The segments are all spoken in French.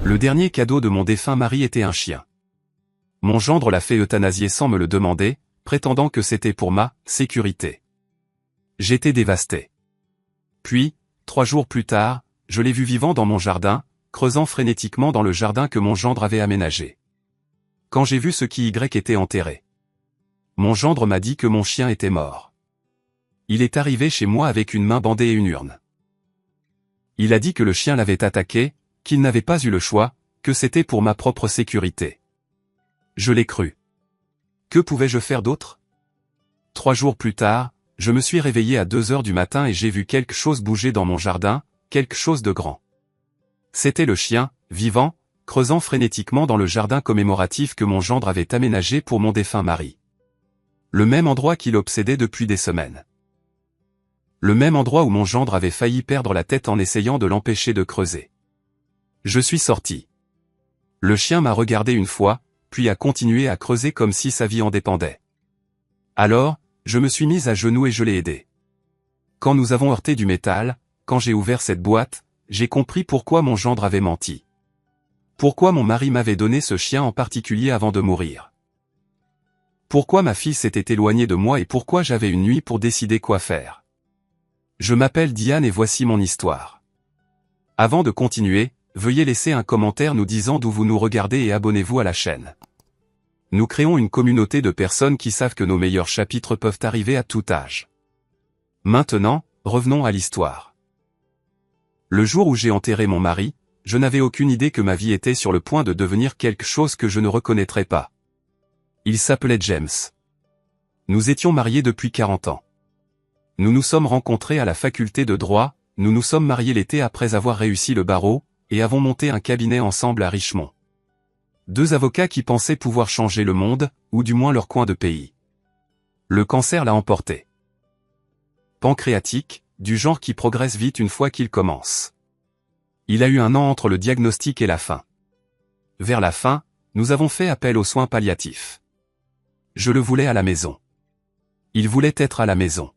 Le dernier cadeau de mon défunt mari était un chien. Mon gendre l'a fait euthanasier sans me le demander, prétendant que c'était pour ma sécurité. J'étais dévasté. Puis, 3 jours plus tard, je l'ai vu vivant dans mon jardin, creusant frénétiquement dans le jardin que mon gendre avait aménagé. Quand j'ai vu ce qui y était enterré, mon gendre m'a dit que mon chien était mort. Il est arrivé chez moi avec une main bandée et une urne. Il a dit que le chien l'avait attaqué, qu'il n'avait pas eu le choix, que c'était pour ma propre sécurité. Je l'ai cru. Que pouvais-je faire d'autre? 3 jours plus tard, je me suis réveillé à 2 heures du matin et j'ai vu quelque chose bouger dans mon jardin, quelque chose de grand. C'était le chien, vivant, creusant frénétiquement dans le jardin commémoratif que mon gendre avait aménagé pour mon défunt mari. Le même endroit qui l'obsédait depuis des semaines. Le même endroit où mon gendre avait failli perdre la tête en essayant de l'empêcher de creuser. Je suis sorti. Le chien m'a regardé une fois, puis a continué à creuser comme si sa vie en dépendait. Alors, je me suis mis à genoux et je l'ai aidé. Quand nous avons heurté du métal, quand j'ai ouvert cette boîte, j'ai compris pourquoi mon gendre avait menti. Pourquoi mon mari m'avait donné ce chien en particulier avant de mourir. Pourquoi ma fille s'était éloignée de moi et pourquoi j'avais une nuit pour décider quoi faire. Je m'appelle Diane et voici mon histoire. Avant de continuer, veuillez laisser un commentaire nous disant d'où vous nous regardez et abonnez-vous à la chaîne. Nous créons une communauté de personnes qui savent que nos meilleurs chapitres peuvent arriver à tout âge. Maintenant, revenons à l'histoire. Le jour où j'ai enterré mon mari, je n'avais aucune idée que ma vie était sur le point de devenir quelque chose que je ne reconnaîtrais pas. Il s'appelait James. Nous étions mariés depuis 40 ans. Nous nous sommes rencontrés à la faculté de droit, nous nous sommes mariés l'été après avoir réussi le barreau, et avons monté un cabinet ensemble à Richmond. 2 avocats qui pensaient pouvoir changer le monde, ou du moins leur coin de pays. Le cancer l'a emporté. Pancréatique, du genre qui progresse vite une fois qu'il commence. Il a eu 1 an entre le diagnostic et la fin. Vers la fin, nous avons fait appel aux soins palliatifs. Je le voulais à la maison. Il voulait être à la maison.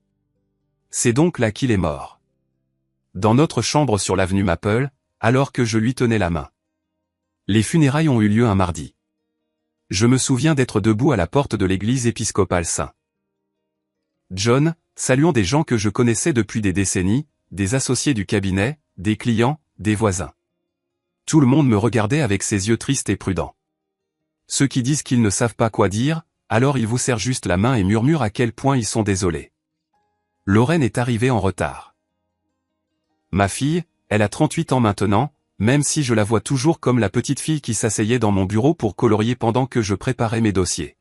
C'est donc là qu'il est mort. Dans notre chambre sur l'avenue Maple, alors que je lui tenais la main. Les funérailles ont eu lieu un mardi. Je me souviens d'être debout à la porte de l'église épiscopale St. John, saluant des gens que je connaissais depuis des décennies, des associés du cabinet, des clients, des voisins. Tout le monde me regardait avec ses yeux tristes et prudents. Ceux qui disent qu'ils ne savent pas quoi dire, alors ils vous serrent juste la main et murmurent à quel point ils sont désolés. Lorraine est arrivée en retard. Ma fille, elle a 38 ans maintenant, même si je la vois toujours comme la petite fille qui s'asseyait dans mon bureau pour colorier pendant que je préparais mes dossiers.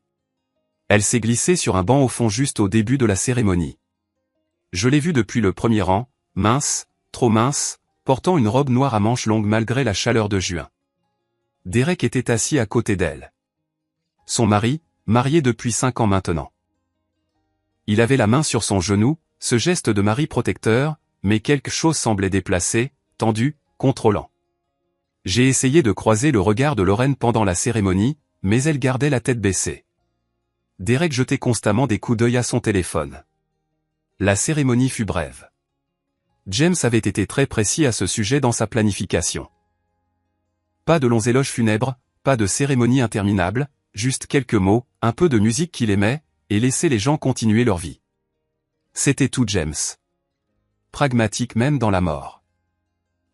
Elle s'est glissée sur un banc au fond juste au début de la cérémonie. Je l'ai vue depuis le premier rang, mince, trop mince, portant une robe noire à manches longues malgré la chaleur de juin. Derek était assis à côté d'elle. Son mari, marié depuis 5 ans maintenant. Il avait la main sur son genou, ce geste de mari protecteur, mais quelque chose semblait déplacé, tendu, contrôlant. J'ai essayé de croiser le regard de Lorraine pendant la cérémonie, mais elle gardait la tête baissée. Derek jetait constamment des coups d'œil à son téléphone. La cérémonie fut brève. James avait été très précis à ce sujet dans sa planification. Pas de longs éloges funèbres, pas de cérémonie interminable, juste quelques mots, un peu de musique qu'il aimait, et laisser les gens continuer leur vie. C'était tout James. Pragmatique même dans la mort.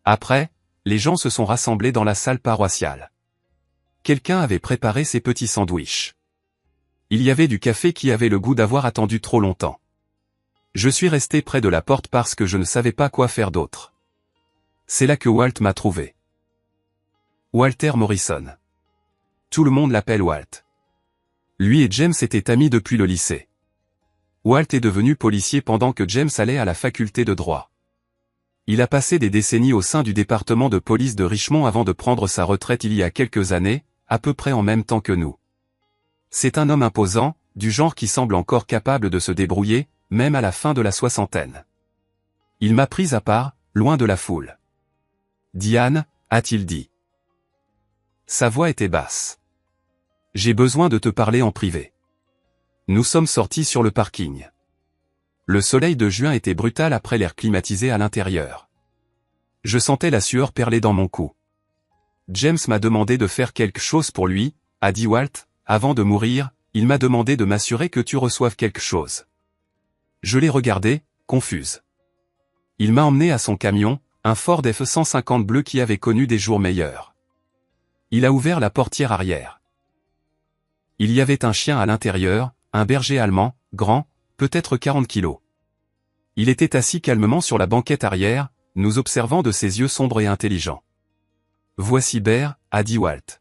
Après, les gens se sont rassemblés dans la salle paroissiale. Quelqu'un avait préparé ses petits sandwichs. Il y avait du café qui avait le goût d'avoir attendu trop longtemps. Je suis resté près de la porte parce que je ne savais pas quoi faire d'autre. C'est là que Walt m'a trouvé. Walter Morrison. Tout le monde l'appelle Walt. Lui et James étaient amis depuis le lycée. Walt est devenu policier pendant que James allait à la faculté de droit. Il a passé des décennies au sein du département de police de Richmond avant de prendre sa retraite il y a quelques années, à peu près en même temps que nous. C'est un homme imposant, du genre qui semble encore capable de se débrouiller, même à la fin de la soixantaine. Il m'a pris à part, loin de la foule. « Diane » a-t-il dit. Sa voix était basse. « J'ai besoin de te parler en privé. » Nous sommes sortis sur le parking. Le soleil de juin était brutal après l'air climatisé à l'intérieur. Je sentais la sueur perler dans mon cou. James m'a demandé de faire quelque chose pour lui, a dit Walt, avant de mourir, il m'a demandé de m'assurer que tu reçoives quelque chose. Je l'ai regardé, confuse. Il m'a emmené à son camion, un Ford F-150 bleu qui avait connu des jours meilleurs. Il a ouvert la portière arrière. Il y avait un chien à l'intérieur, un berger allemand, grand, peut-être 40 kilos. Il était assis calmement sur la banquette arrière, nous observant de ses yeux sombres et intelligents. Voici Bear, a dit Walt.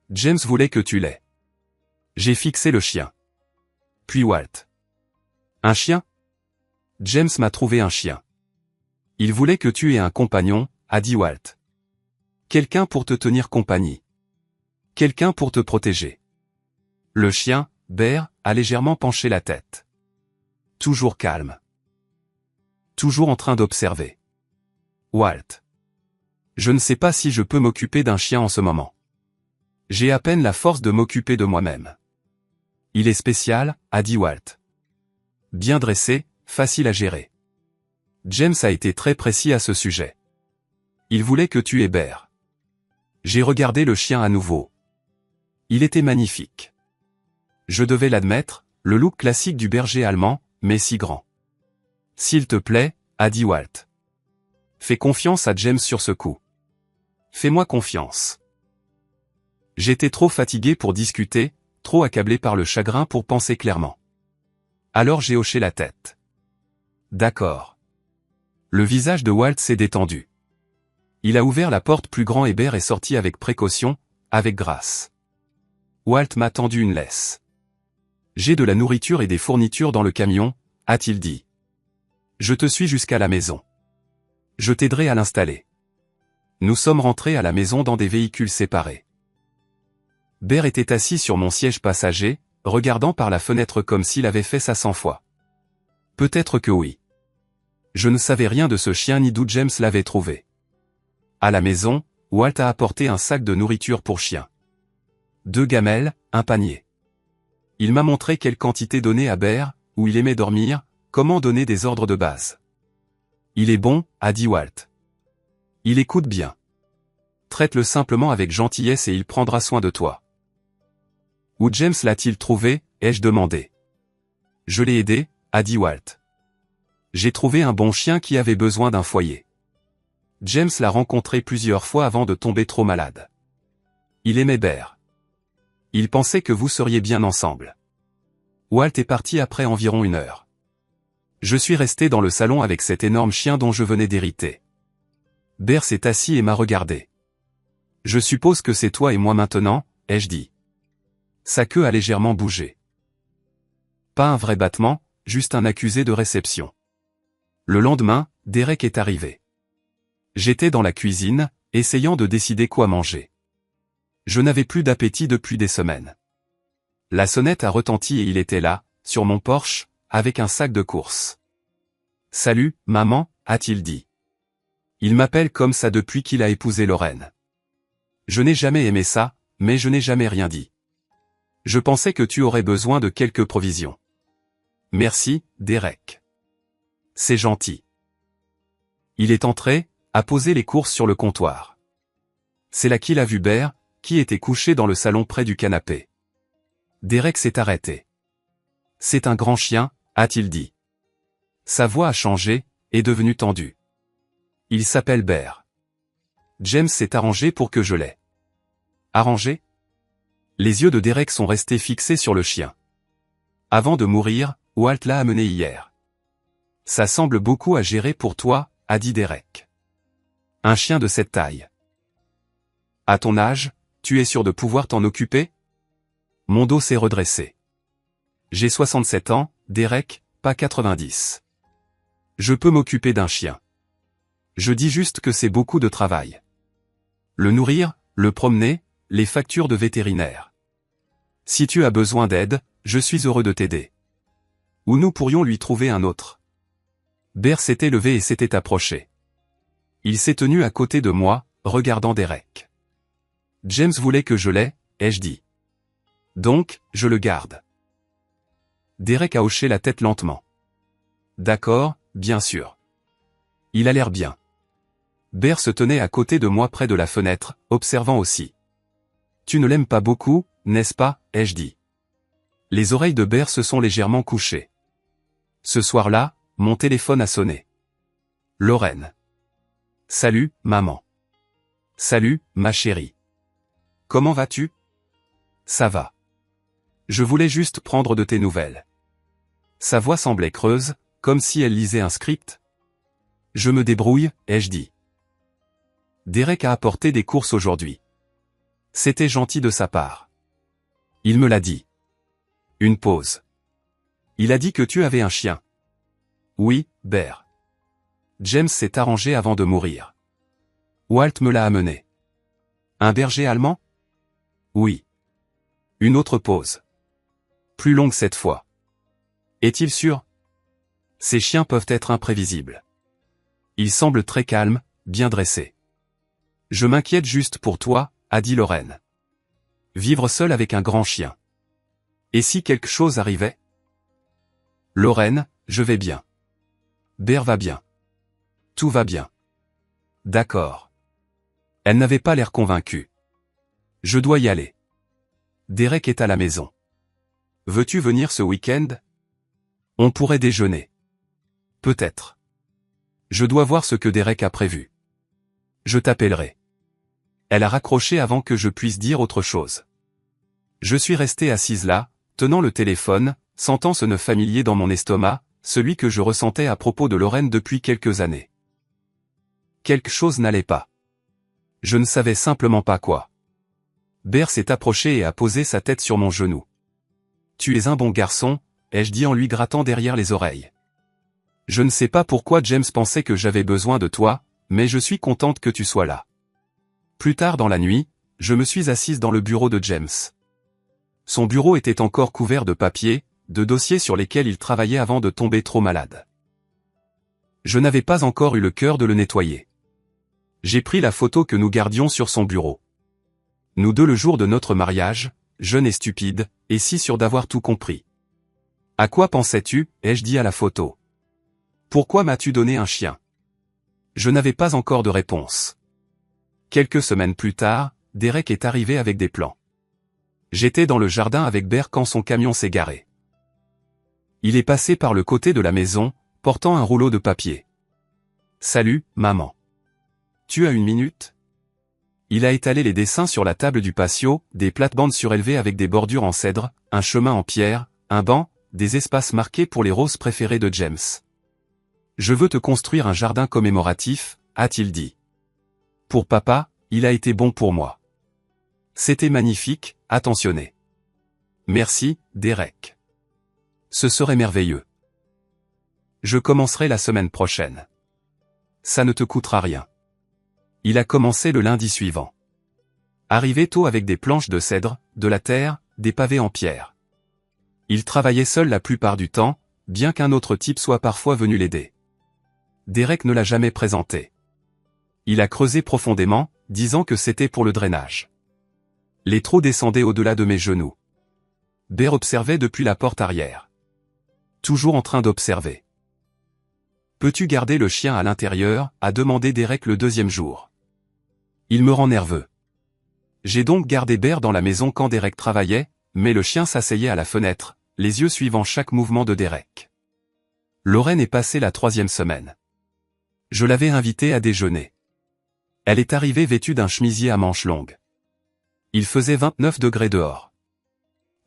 James voulait que tu l'aies. J'ai fixé le chien. Puis Walt. Un chien? James m'a trouvé un chien. Il voulait que tu aies un compagnon, a dit Walt. Quelqu'un pour te tenir compagnie. Quelqu'un pour te protéger. Le chien, Bear, a légèrement penché la tête. Toujours calme. Toujours en train d'observer. Walt. Je ne sais pas si je peux m'occuper d'un chien en ce moment. J'ai à peine la force de m'occuper de moi-même. Il est spécial, a dit Walt. Bien dressé, facile à gérer. James a été très précis à ce sujet. Il voulait que tu aies Bear. J'ai regardé le chien à nouveau. Il était magnifique. Je devais l'admettre, le look classique du berger allemand, mais si grand. S'il te plaît, a dit Walt. Fais confiance à James sur ce coup. Fais-moi confiance. J'étais trop fatigué pour discuter, trop accablé par le chagrin pour penser clairement. Alors j'ai hoché la tête. D'accord. Le visage de Walt s'est détendu. Il a ouvert la porte plus grand et Bear est sorti avec précaution, avec grâce. Walt m'a tendu une laisse. J'ai de la nourriture et des fournitures dans le camion, a-t-il dit. Je te suis jusqu'à la maison. Je t'aiderai à l'installer. Nous sommes rentrés à la maison dans des véhicules séparés. Bear était assis sur mon siège passager, regardant par la fenêtre comme s'il avait fait ça 100 fois. Peut-être que oui. Je ne savais rien de ce chien ni d'où James l'avait trouvé. À la maison, Walt a apporté un sac de nourriture pour chien. 2 gamelles, un panier. Il m'a montré quelle quantité donner à Bear, où il aimait dormir, comment donner des ordres de base. Il est bon, a dit Walt. Il écoute bien. Traite-le simplement avec gentillesse et il prendra soin de toi. Où James l'a-t-il trouvé, ai-je demandé. Je l'ai aidé, a dit Walt. J'ai trouvé un bon chien qui avait besoin d'un foyer. James l'a rencontré plusieurs fois avant de tomber trop malade. Il aimait Bear. Il pensait que vous seriez bien ensemble. Walt est parti après environ 1 heure. Je suis resté dans le salon avec cet énorme chien dont je venais d'hériter. Bear s'est assis et m'a regardé. Je suppose que c'est toi et moi maintenant, ai-je dit. Sa queue a légèrement bougé. Pas un vrai battement, juste un accusé de réception. Le lendemain, Derek est arrivé. J'étais dans la cuisine, essayant de décider quoi manger. Je n'avais plus d'appétit depuis des semaines. La sonnette a retenti et il était là, sur mon porche, avec un sac de courses. « Salut, maman », a-t-il dit. Il m'appelle comme ça depuis qu'il a épousé Lorraine. Je n'ai jamais aimé ça, mais je n'ai jamais rien dit. Je pensais que tu aurais besoin de quelques provisions. Merci, Derek. C'est gentil. Il est entré, a posé les courses sur le comptoir. C'est là qu'il a vu Bear, qui était couché dans le salon près du canapé. Derek s'est arrêté. C'est un grand chien, a-t-il dit. Sa voix a changé, est devenue tendue. Il s'appelle Bear. James s'est arrangé pour que je l'aie. Arrangé? Les yeux de Derek sont restés fixés sur le chien. Avant de mourir, Walt l'a amené hier. Ça semble beaucoup à gérer pour toi, a dit Derek. Un chien de cette taille. À ton âge, tu es sûr de pouvoir t'en occuper? Mon dos s'est redressé. J'ai 67 ans, Derek, pas 90. Je peux m'occuper d'un chien. Je dis juste que c'est beaucoup de travail. Le nourrir, le promener, les factures de vétérinaire. Si tu as besoin d'aide, je suis heureux de t'aider. Ou nous pourrions lui trouver un autre. Bear s'était levé et s'était approché. Il s'est tenu à côté de moi, regardant Derek. James voulait que je l'aie, ai-je dit. Donc, je le garde. Derek a hoché la tête lentement. D'accord, bien sûr. Il a l'air bien. Ber se tenait à côté de moi près de la fenêtre, observant aussi. Tu ne l'aimes pas beaucoup, n'est-ce pas, ai-je dit. Les oreilles de Ber se sont légèrement couchées. Ce soir-là, mon téléphone a sonné. Lorraine. Salut, maman. Salut, ma chérie. Comment vas-tu? Ça va. Je voulais juste prendre de tes nouvelles. Sa voix semblait creuse, comme si elle lisait un script. Je me débrouille, ai-je dit. Derek a apporté des courses aujourd'hui. C'était gentil de sa part. Il me l'a dit. Une pause. Il a dit que tu avais un chien. Oui, Ber. James s'est arrangé avant de mourir. Walt me l'a amené. Un berger allemand? Oui. Une autre pause. Plus longue cette fois. Est-il sûr? Ces chiens peuvent être imprévisibles. Il semble très calme, bien dressé. Je m'inquiète juste pour toi, a dit Lorraine. Vivre seul avec un grand chien. Et si quelque chose arrivait? Lorraine, je vais bien. Ber va bien. Tout va bien. D'accord. Elle n'avait pas l'air convaincue. Je dois y aller. Derek est à la maison. Veux-tu venir ce week-end? On pourrait déjeuner. Peut-être. Je dois voir ce que Derek a prévu. Je t'appellerai. Elle a raccroché avant que je puisse dire autre chose. Je suis resté assise là, tenant le téléphone, sentant ce nœud familier dans mon estomac, celui que je ressentais à propos de Lorraine depuis quelques années. Quelque chose n'allait pas. Je ne savais simplement pas quoi. Ber s'est approché et a posé sa tête sur mon genou. Tu es un bon garçon, ai-je dit en lui grattant derrière les oreilles. Je ne sais pas pourquoi James pensait que j'avais besoin de toi, mais je suis contente que tu sois là. Plus tard dans la nuit, je me suis assise dans le bureau de James. Son bureau était encore couvert de papiers, de dossiers sur lesquels il travaillait avant de tomber trop malade. Je n'avais pas encore eu le cœur de le nettoyer. J'ai pris la photo que nous gardions sur son bureau. Nous deux le jour de notre mariage, jeunes et stupides, et si sûrs d'avoir tout compris. À quoi pensais-tu, ai-je dit à la photo. Pourquoi m'as-tu donné un chien? Je n'avais pas encore de réponse. Quelques semaines plus tard, Derek est arrivé avec des plans. J'étais dans le jardin avec Ber quand son camion s'est garé. Il est passé par le côté de la maison, portant un rouleau de papier. Salut, maman. Tu as une minute? Il a étalé les dessins sur la table du patio, des plates-bandes surélevées avec des bordures en cèdre, un chemin en pierre, un banc, des espaces marqués pour les roses préférées de James. Je veux te construire un jardin commémoratif, a-t-il dit. Pour papa, il a été bon pour moi. C'était magnifique, attentionné. Merci, Derek. Ce serait merveilleux. Je commencerai la semaine prochaine. Ça ne te coûtera rien. Il a commencé le lundi suivant. Arrivé tôt avec des planches de cèdre, de la terre, des pavés en pierre. Il travaillait seul la plupart du temps, bien qu'un autre type soit parfois venu l'aider. Derek ne l'a jamais présenté. Il a creusé profondément, disant que c'était pour le drainage. Les trous descendaient au-delà de mes genoux. Ber observait depuis la porte arrière. Toujours en train d'observer. Peux-tu garder le chien à l'intérieur, a demandé Derek le deuxième jour. Il me rend nerveux. J'ai donc gardé Ber dans la maison quand Derek travaillait, mais le chien s'asseyait à la fenêtre, les yeux suivant chaque mouvement de Derek. Lorraine est passée la 3e semaine. Je l'avais invitée à déjeuner. Elle est arrivée vêtue d'un chemisier à manches longues. Il faisait 29 degrés dehors.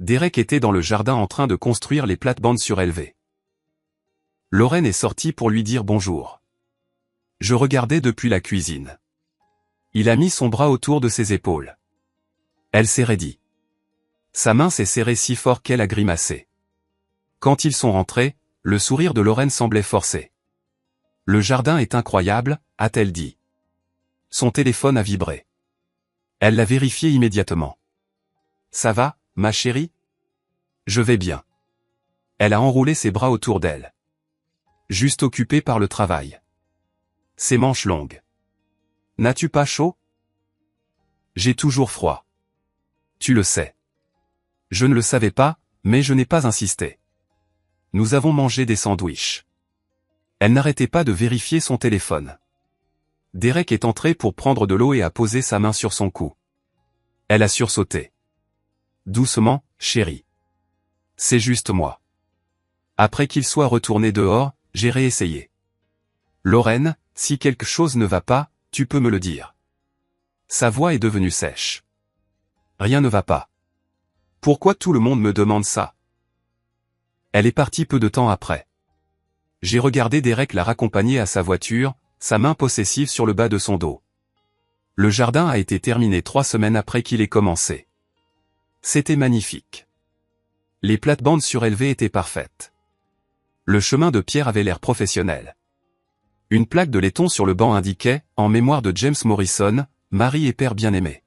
Derek était dans le jardin en train de construire les plates-bandes surélevées. Lorraine est sortie pour lui dire bonjour. Je regardais depuis la cuisine. Il a mis son bras autour de ses épaules. Elle s'est raidie. Sa main s'est serrée si fort qu'elle a grimacé. Quand ils sont rentrés, le sourire de Lorraine semblait forcé. Le jardin est incroyable, a-t-elle dit. Son téléphone a vibré. Elle l'a vérifié immédiatement. Ça va, ma chérie? Je vais bien. Elle a enroulé ses bras autour d'elle. Juste occupée par le travail. Ses manches longues. N'as-tu pas chaud? J'ai toujours froid. Tu le sais. Je ne le savais pas, mais je n'ai pas insisté. Nous avons mangé des sandwichs. Elle n'arrêtait pas de vérifier son téléphone. Derek est entré pour prendre de l'eau et a posé sa main sur son cou. Elle a sursauté. Doucement, chérie. C'est juste moi. Après qu'il soit retourné dehors, j'ai réessayé. Lorraine, si quelque chose ne va pas, tu peux me le dire. Sa voix est devenue sèche. Rien ne va pas. Pourquoi tout le monde me demande ça? Elle est partie peu de temps après. J'ai regardé Derek la raccompagner à sa voiture, sa main possessive sur le bas de son dos. Le jardin a été terminé 3 semaines après qu'il ait commencé. C'était magnifique. Les plates-bandes surélevées étaient parfaites. Le chemin de pierre avait l'air professionnel. Une plaque de laiton sur le banc indiquait, en mémoire de James Morrison, mari et père bien-aimé.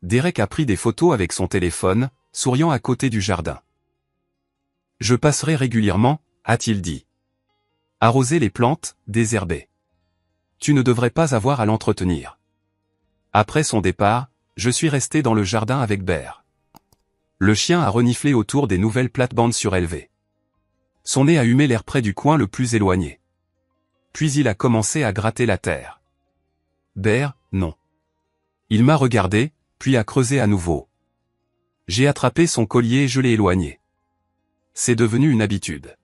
Derek a pris des photos avec son téléphone, souriant à côté du jardin. Je passerai régulièrement, a-t-il dit. Arroser les plantes, désherber. Tu ne devrais pas avoir à l'entretenir. Après son départ, je suis resté dans le jardin avec Bear. Le chien a reniflé autour des nouvelles plates-bandes surélevées. Son nez a humé l'air près du coin le plus éloigné. Puis il a commencé à gratter la terre. Bear, non. Il m'a regardé, puis a creusé à nouveau. J'ai attrapé son collier et je l'ai éloigné. C'est devenu une habitude.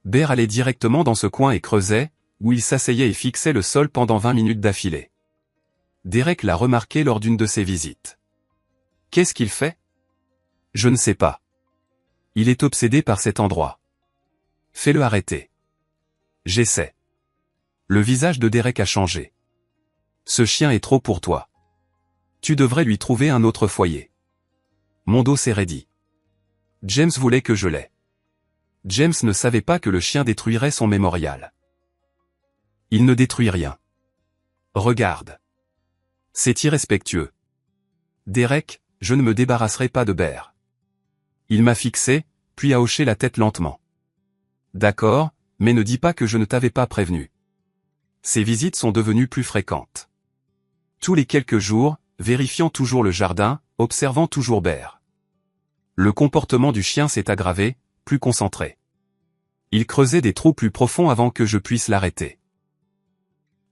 Bear allait directement dans ce coin et creusait, où il s'asseyait et fixait le sol pendant 20 minutes d'affilée. Derek l'a remarqué lors d'une de ses visites. Qu'est-ce qu'il fait? Je ne sais pas. Il est obsédé par cet endroit. Fais-le arrêter. J'essaie. Le visage de Derek a changé. Ce chien est trop pour toi. Tu devrais lui trouver un autre foyer. Mon dos s'est raidi. James voulait que je l'aie. James ne savait pas que le chien détruirait son mémorial. Il ne détruit rien. Regarde. C'est irrespectueux. Derek, je ne me débarrasserai pas de Bear. Il m'a fixé, puis a hoché la tête lentement. D'accord, mais ne dis pas que je ne t'avais pas prévenu. Ces visites sont devenues plus fréquentes. Tous les quelques jours, vérifiant toujours le jardin, observant toujours Bear. Le comportement du chien s'est aggravé, plus concentré. Il creusait des trous plus profonds avant que je puisse l'arrêter.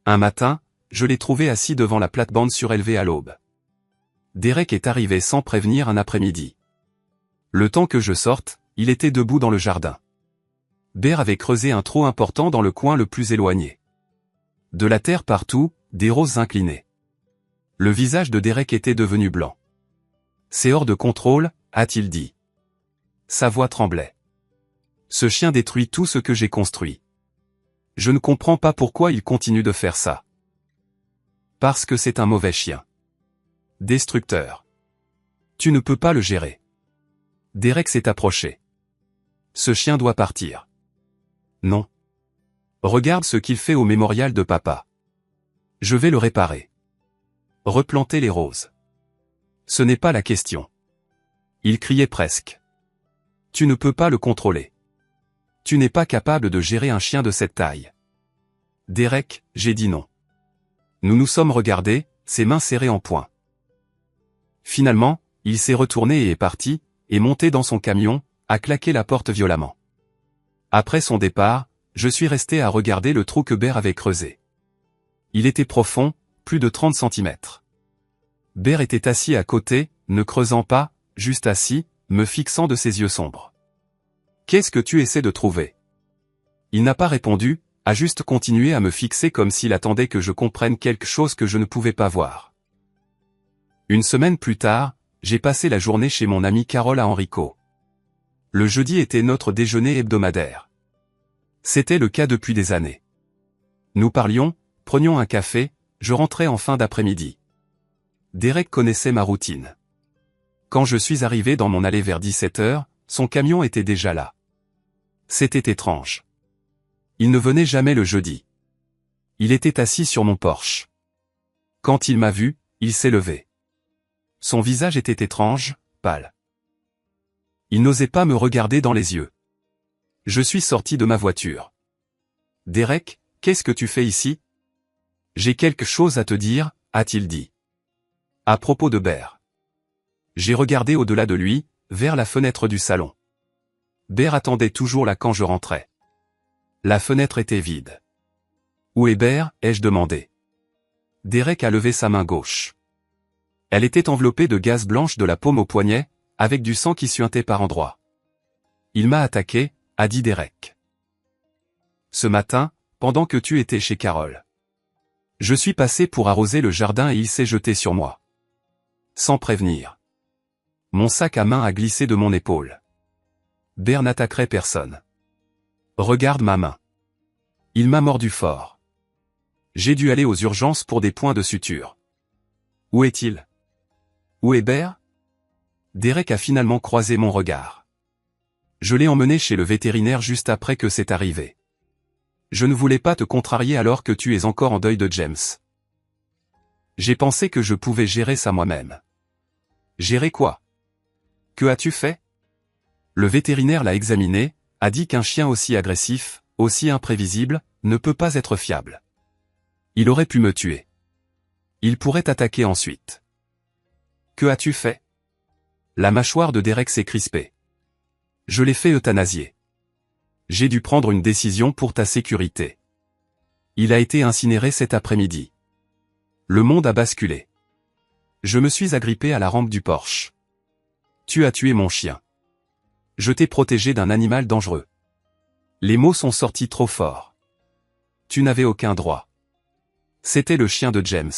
Un matin, je l'ai trouvé assis devant la plate-bande surélevée à l'aube. Derek est arrivé sans prévenir un après-midi. Le temps que je sorte, il était debout dans le jardin. Bear avait creusé un trou important dans le coin le plus éloigné. De la terre partout, des roses inclinées. Le visage de Derek était devenu blanc. C'est hors de contrôle, a-t-il dit. Sa voix tremblait. Ce chien détruit tout ce que j'ai construit. Je ne comprends pas pourquoi il continue de faire ça. Parce que c'est un mauvais chien. Destructeur. Tu ne peux pas le gérer. Derek s'est approché. Ce chien doit partir. Non. Regarde ce qu'il fait au mémorial de papa. Je vais le réparer. Replanter les roses. Ce n'est pas la question. Il criait presque. Tu ne peux pas le contrôler. Tu n'es pas capable de gérer un chien de cette taille. Derek, j'ai dit non. Nous nous sommes regardés, ses mains serrées en poing. Finalement, il s'est retourné et est parti, et monté dans son camion, a claqué la porte violemment. Après son départ, je suis resté à regarder le trou que Bear avait creusé. Il était profond, plus de 30 centimètres. Bear était assis à côté, ne creusant pas, juste assis, me fixant de ses yeux sombres. Qu'est-ce que tu essaies de trouver? Il n'a pas répondu, a juste continué à me fixer comme s'il attendait que je comprenne quelque chose que je ne pouvais pas voir. Une semaine plus tard, j'ai passé la journée chez mon amie Carole à Enrico. Le jeudi était notre déjeuner hebdomadaire. C'était le cas depuis des années. Nous parlions, prenions un café, je rentrais en fin d'après-midi. Derek connaissait ma routine. Quand je suis arrivé dans mon allée vers 17h, son camion était déjà là. C'était étrange. Il ne venait jamais le jeudi. Il était assis sur mon porche. Quand il m'a vu, il s'est levé. Son visage était étrange, pâle. Il n'osait pas me regarder dans les yeux. Je suis sorti de ma voiture. Derek, qu'est-ce que tu fais ici? J'ai quelque chose à te dire, a-t-il dit. À propos de Bear. J'ai regardé au-delà de lui, vers la fenêtre du salon. Bear attendait toujours là quand je rentrais. La fenêtre était vide. Où est Bear, ai-je demandé. Derek a levé sa main gauche. Elle était enveloppée de gaze blanche de la paume au poignet, avec du sang qui suintait par endroits. Il m'a attaqué, a dit Derek. Ce matin, pendant que tu étais chez Carol. Je suis passé pour arroser le jardin et il s'est jeté sur moi. Sans prévenir. Mon sac à main a glissé de mon épaule. Bear n'attaquerait personne. Regarde ma main. Il m'a mordu fort. J'ai dû aller aux urgences pour des points de suture. Où est-il? Où est Bear? Derek a finalement croisé mon regard. Je l'ai emmené chez le vétérinaire juste après que c'est arrivé. Je ne voulais pas te contrarier alors que tu es encore en deuil de James. J'ai pensé que je pouvais gérer ça moi-même. Gérer quoi? Que as-tu fait? Le vétérinaire l'a examiné, a dit qu'un chien aussi agressif, aussi imprévisible, ne peut pas être fiable. Il aurait pu me tuer. Il pourrait t'attaquer ensuite. Que as-tu fait? La mâchoire de Derek s'est crispée. Je l'ai fait euthanasier. J'ai dû prendre une décision pour ta sécurité. Il a été incinéré cet après-midi. Le monde a basculé. Je me suis agrippé à la rampe du Porsche. Tu as tué mon chien. Je t'ai protégé d'un animal dangereux. Les mots sont sortis trop forts. Tu n'avais aucun droit. C'était le chien de James.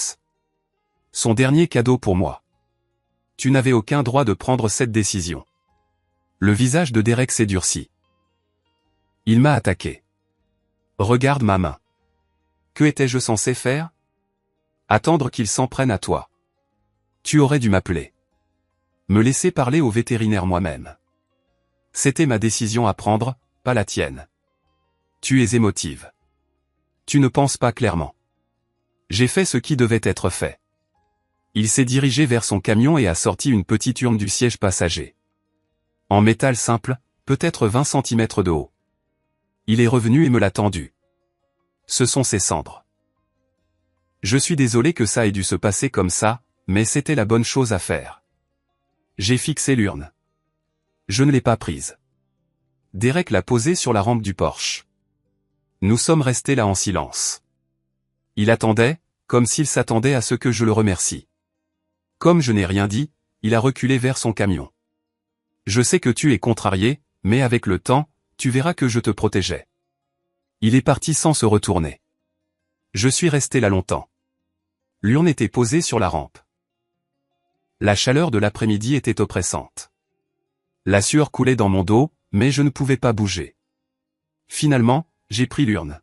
Son dernier cadeau pour moi. Tu n'avais aucun droit de prendre cette décision. Le visage de Derek s'est durci. Il m'a attaqué. Regarde ma main. Que étais-je censé faire? Attendre qu'il s'en prenne à toi. Tu aurais dû m'appeler. Me laisser parler au vétérinaire moi-même. C'était ma décision à prendre, pas la tienne. Tu es émotive. Tu ne penses pas clairement. J'ai fait ce qui devait être fait. Il s'est dirigé vers son camion et a sorti une petite urne du siège passager. En métal simple, peut-être 20 cm de haut. Il est revenu et me l'a tendu. Ce sont ses cendres. Je suis désolé que ça ait dû se passer comme ça, mais c'était la bonne chose à faire. J'ai fixé l'urne. Je ne l'ai pas prise. Derek l'a posée sur la rampe du Porsche. Nous sommes restés là en silence. Il attendait, comme s'il s'attendait à ce que je le remercie. Comme je n'ai rien dit, il a reculé vers son camion. Je sais que tu es contrarié, mais avec le temps, tu verras que je te protégeais. Il est parti sans se retourner. Je suis resté là longtemps. L'urne était posée sur la rampe. La chaleur de l'après-midi était oppressante. La sueur coulait dans mon dos, mais je ne pouvais pas bouger. Finalement, j'ai pris l'urne.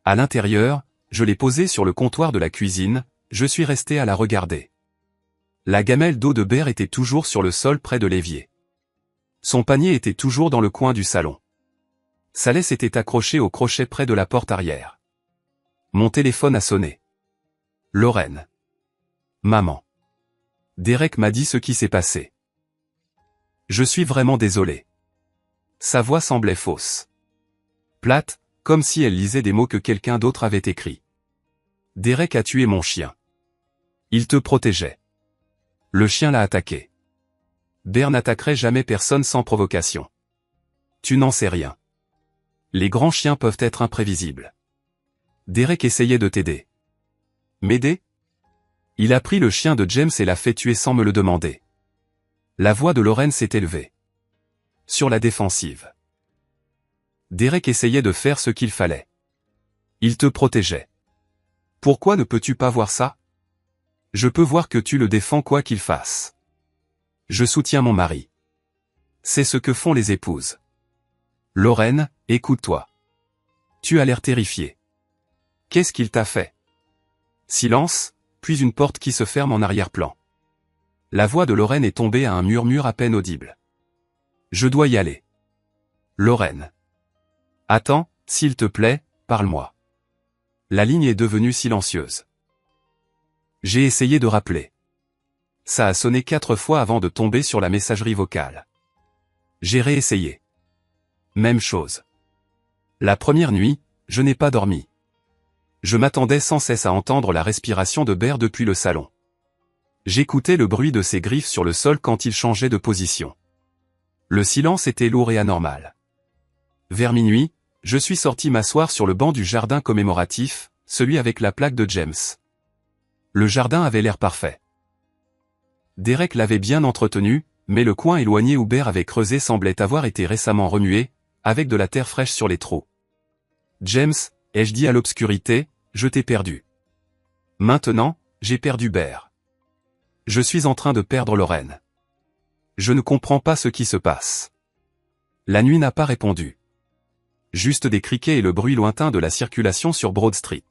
À l'intérieur, je l'ai posée sur le comptoir de la cuisine, je suis resté à la regarder. La gamelle d'eau de Bear était toujours sur le sol près de l'évier. Son panier était toujours dans le coin du salon. Sa laisse était accrochée au crochet près de la porte arrière. Mon téléphone a sonné. Lorraine. Maman. Derek m'a dit ce qui s'est passé. Je suis vraiment désolé. Sa voix semblait fausse. Plate, comme si elle lisait des mots que quelqu'un d'autre avait écrits. Derek a tué mon chien. Il te protégeait. Le chien l'a attaqué. Bear n'attaquerait jamais personne sans provocation. Tu n'en sais rien. Les grands chiens peuvent être imprévisibles. Derek essayait de t'aider. M'aider? Il a pris le chien de James et l'a fait tuer sans me le demander. La voix de Lorraine s'est élevée. Sur la défensive. Derek essayait de faire ce qu'il fallait. Il te protégeait. Pourquoi ne peux-tu pas voir ça? Je peux voir que tu le défends quoi qu'il fasse. Je soutiens mon mari. C'est ce que font les épouses. Lorraine, écoute-toi. Tu as l'air terrifiée. Qu'est-ce qu'il t'a fait? Silence, puis une porte qui se ferme en arrière-plan. La voix de Lorraine est tombée à un murmure à peine audible. Je dois y aller. Lorraine. Attends, s'il te plaît, parle-moi. La ligne est devenue silencieuse. J'ai essayé de rappeler. Ça a sonné 4 fois avant de tomber sur la messagerie vocale. J'ai réessayé. Même chose. La première nuit, je n'ai pas dormi. Je m'attendais sans cesse à entendre la respiration de Bear depuis le salon. J'écoutais le bruit de ses griffes sur le sol quand il changeait de position. Le silence était lourd et anormal. Vers minuit, Je suis sorti m'asseoir sur le banc du jardin commémoratif, celui avec la plaque de James. Le jardin avait l'air parfait. Derek l'avait bien entretenu, mais le coin éloigné où Bear avait creusé semblait avoir été récemment remué, avec de la terre fraîche sur les trous. « James, ai-je dit à l'obscurité, je t'ai perdu. Maintenant, j'ai perdu Bear. Je suis en train de perdre Lorraine. Je ne comprends pas ce qui se passe. » La nuit n'a pas répondu. Juste des criquets et le bruit lointain de la circulation sur Broad Street.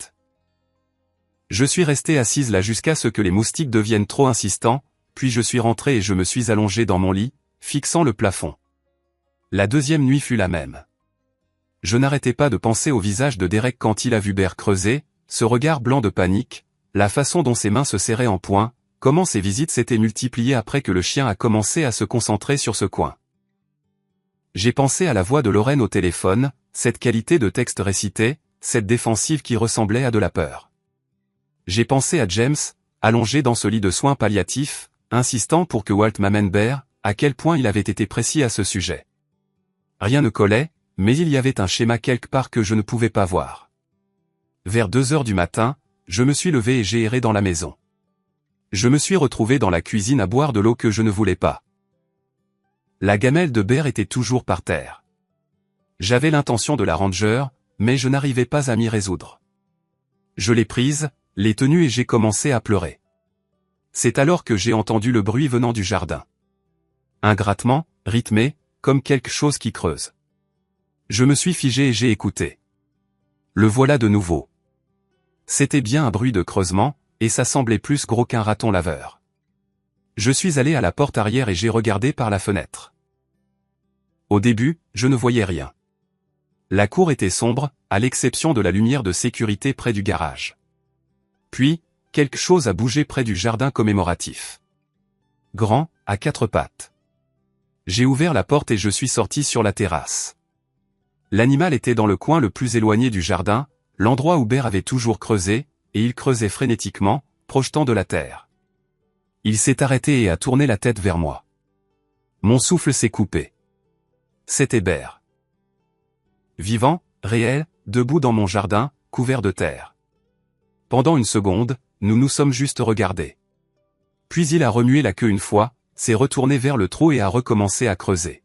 Je suis resté assise là jusqu'à ce que les moustiques deviennent trop insistants, puis je suis rentré et je me suis allongé dans mon lit, fixant le plafond. La deuxième nuit fut la même. Je n'arrêtais pas de penser au visage de Derek quand il a vu Bear creuser, ce regard blanc de panique, la façon dont ses mains se serraient en poing, comment ses visites s'étaient multipliées après que le chien a commencé à se concentrer sur ce coin. J'ai pensé à la voix de Lorraine au téléphone, cette qualité de texte récité, cette défensive qui ressemblait à de la peur. J'ai pensé à James, allongé dans ce lit de soins palliatifs, insistant pour que Walt m'amène Bear, à quel point il avait été précis à ce sujet. Rien ne collait, mais il y avait un schéma quelque part que je ne pouvais pas voir. Vers 2 heures du matin, je me suis levé et j'ai erré dans la maison. Je me suis retrouvé dans la cuisine à boire de l'eau que je ne voulais pas. La gamelle de Bear était toujours par terre. J'avais l'intention de la ranger, mais je n'arrivais pas à m'y résoudre. Je l'ai prise, l'ai tenue et j'ai commencé à pleurer. C'est alors que j'ai entendu le bruit venant du jardin. Un grattement, rythmé, comme quelque chose qui creuse. Je me suis figé et j'ai écouté. Le voilà de nouveau. C'était bien un bruit de creusement, et ça semblait plus gros qu'un raton laveur. Je suis allé à la porte arrière et j'ai regardé par la fenêtre. Au début, je ne voyais rien. La cour était sombre, à l'exception de la lumière de sécurité près du garage. Puis, quelque chose a bougé près du jardin commémoratif. Grand, à 4 pattes. J'ai ouvert la porte et je suis sorti sur la terrasse. L'animal était dans le coin le plus éloigné du jardin, l'endroit où Bear avait toujours creusé, et il creusait frénétiquement, projetant de la terre. Il s'est arrêté et a tourné la tête vers moi. Mon souffle s'est coupé. C'était Bear. Vivant, réel, debout dans mon jardin, couvert de terre. Pendant une seconde, nous nous sommes juste regardés. Puis il a remué la queue une fois, s'est retourné vers le trou et a recommencé à creuser.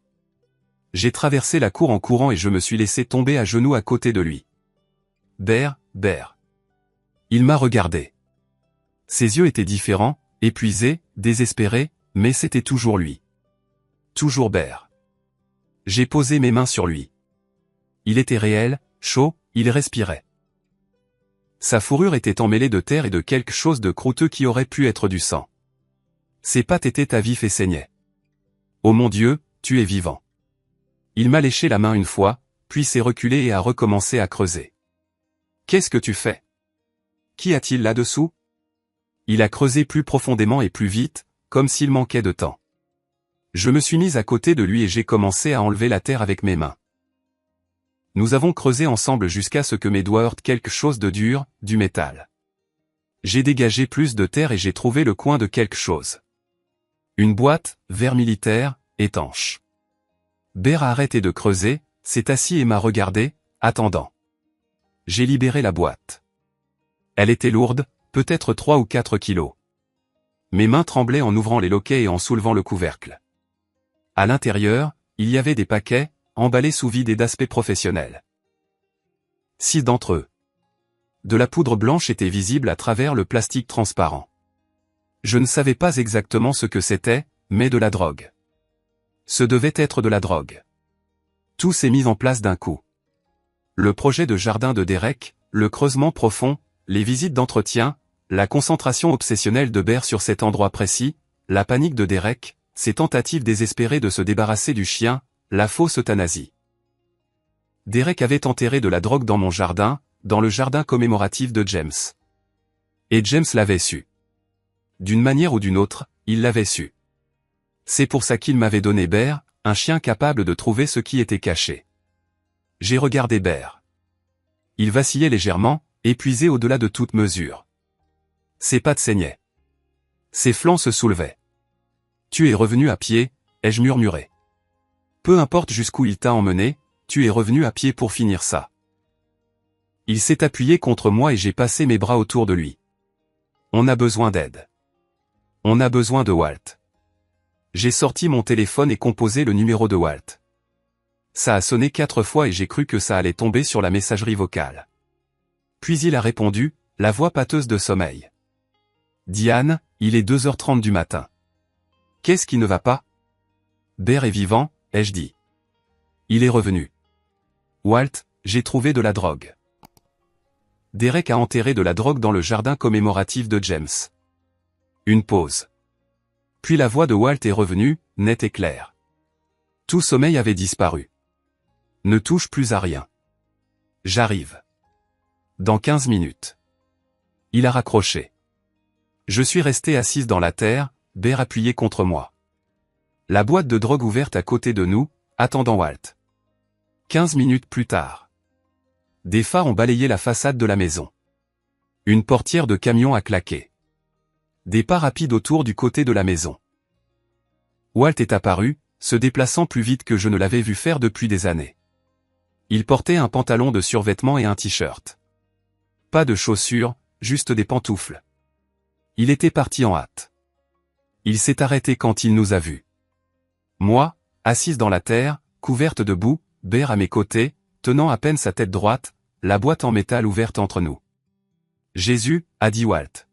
J'ai traversé la cour en courant et je me suis laissé tomber à genoux à côté de lui. Bear, Bear. Il m'a regardé. Ses yeux étaient différents, épuisés, désespérés, mais c'était toujours lui. Toujours Bear. J'ai posé mes mains sur lui. Il était réel, chaud, il respirait. Sa fourrure était emmêlée de terre et de quelque chose de croûteux qui aurait pu être du sang. Ses pattes étaient à vif et saignaient. Oh mon Dieu, tu es vivant. Il m'a léché la main une fois, puis s'est reculé et a recommencé à creuser. Qu'est-ce que tu fais? Qu'y a-t-il là-dessous? Il a creusé plus profondément et plus vite, comme s'il manquait de temps. Je me suis mis à côté de lui et j'ai commencé à enlever la terre avec mes mains. Nous avons creusé ensemble jusqu'à ce que mes doigts heurtent quelque chose de dur, du métal. J'ai dégagé plus de terre et j'ai trouvé le coin de quelque chose. Une boîte, verre militaire, étanche. Bear a arrêté de creuser, s'est assis et m'a regardé, attendant. J'ai libéré la boîte. Elle était lourde, peut-être 3 ou 4 kilos. Mes mains tremblaient en ouvrant les loquets et en soulevant le couvercle. À l'intérieur, il y avait des paquets, emballés sous vide et d'aspect professionnel. 6 d'entre eux. De la poudre blanche était visible à travers le plastique transparent. Je ne savais pas exactement ce que c'était, mais de la drogue. Ce devait être de la drogue. Tout s'est mis en place d'un coup. Le projet de jardin de Derek, le creusement profond, les visites d'entretien, la concentration obsessionnelle de Bear sur cet endroit précis, la panique de Derek, ses tentatives désespérées de se débarrasser du chien, la fausse euthanasie. Derek avait enterré de la drogue dans mon jardin, dans le jardin commémoratif de James. Et James l'avait su. D'une manière ou d'une autre, il l'avait su. C'est pour ça qu'il m'avait donné Bear, un chien capable de trouver ce qui était caché. J'ai regardé Bear. Il vacillait légèrement, épuisé au-delà de toute mesure. Ses pattes saignaient. Ses flancs se soulevaient. Tu es revenu à pied, ai-je murmuré. Peu importe jusqu'où il t'a emmené, tu es revenu à pied pour finir ça. Il s'est appuyé contre moi et j'ai passé mes bras autour de lui. On a besoin d'aide. On a besoin de Walt. J'ai sorti mon téléphone et composé le numéro de Walt. Ça a sonné 4 fois et j'ai cru que ça allait tomber sur la messagerie vocale. Puis il a répondu, la voix pâteuse de sommeil. Diane, il est 2h30 du matin. Qu'est-ce qui ne va pas? Bear est vivant, ai-je dit. Il est revenu. Walt, j'ai trouvé de la drogue. Derek a enterré de la drogue dans le jardin commémoratif de James. Une pause. Puis la voix de Walt est revenue, nette et claire. Tout sommeil avait disparu. Ne touche plus à rien. J'arrive. Dans 15 minutes. Il a raccroché. Je suis resté assise dans la terre, Bear appuyé contre moi. La boîte de drogue ouverte à côté de nous, attendant Walt. 15 minutes plus tard. Des phares ont balayé la façade de la maison. Une portière de camion a claqué. Des pas rapides autour du côté de la maison. Walt est apparu, se déplaçant plus vite que je ne l'avais vu faire depuis des années. Il portait un pantalon de survêtement et un t-shirt. Pas de chaussures, juste des pantoufles. Il était parti en hâte. Il s'est arrêté quand il nous a vus. Moi, assise dans la terre, couverte de boue, Bear à mes côtés, tenant à peine sa tête droite, la boîte en métal ouverte entre nous. Jésus, a dit Walt.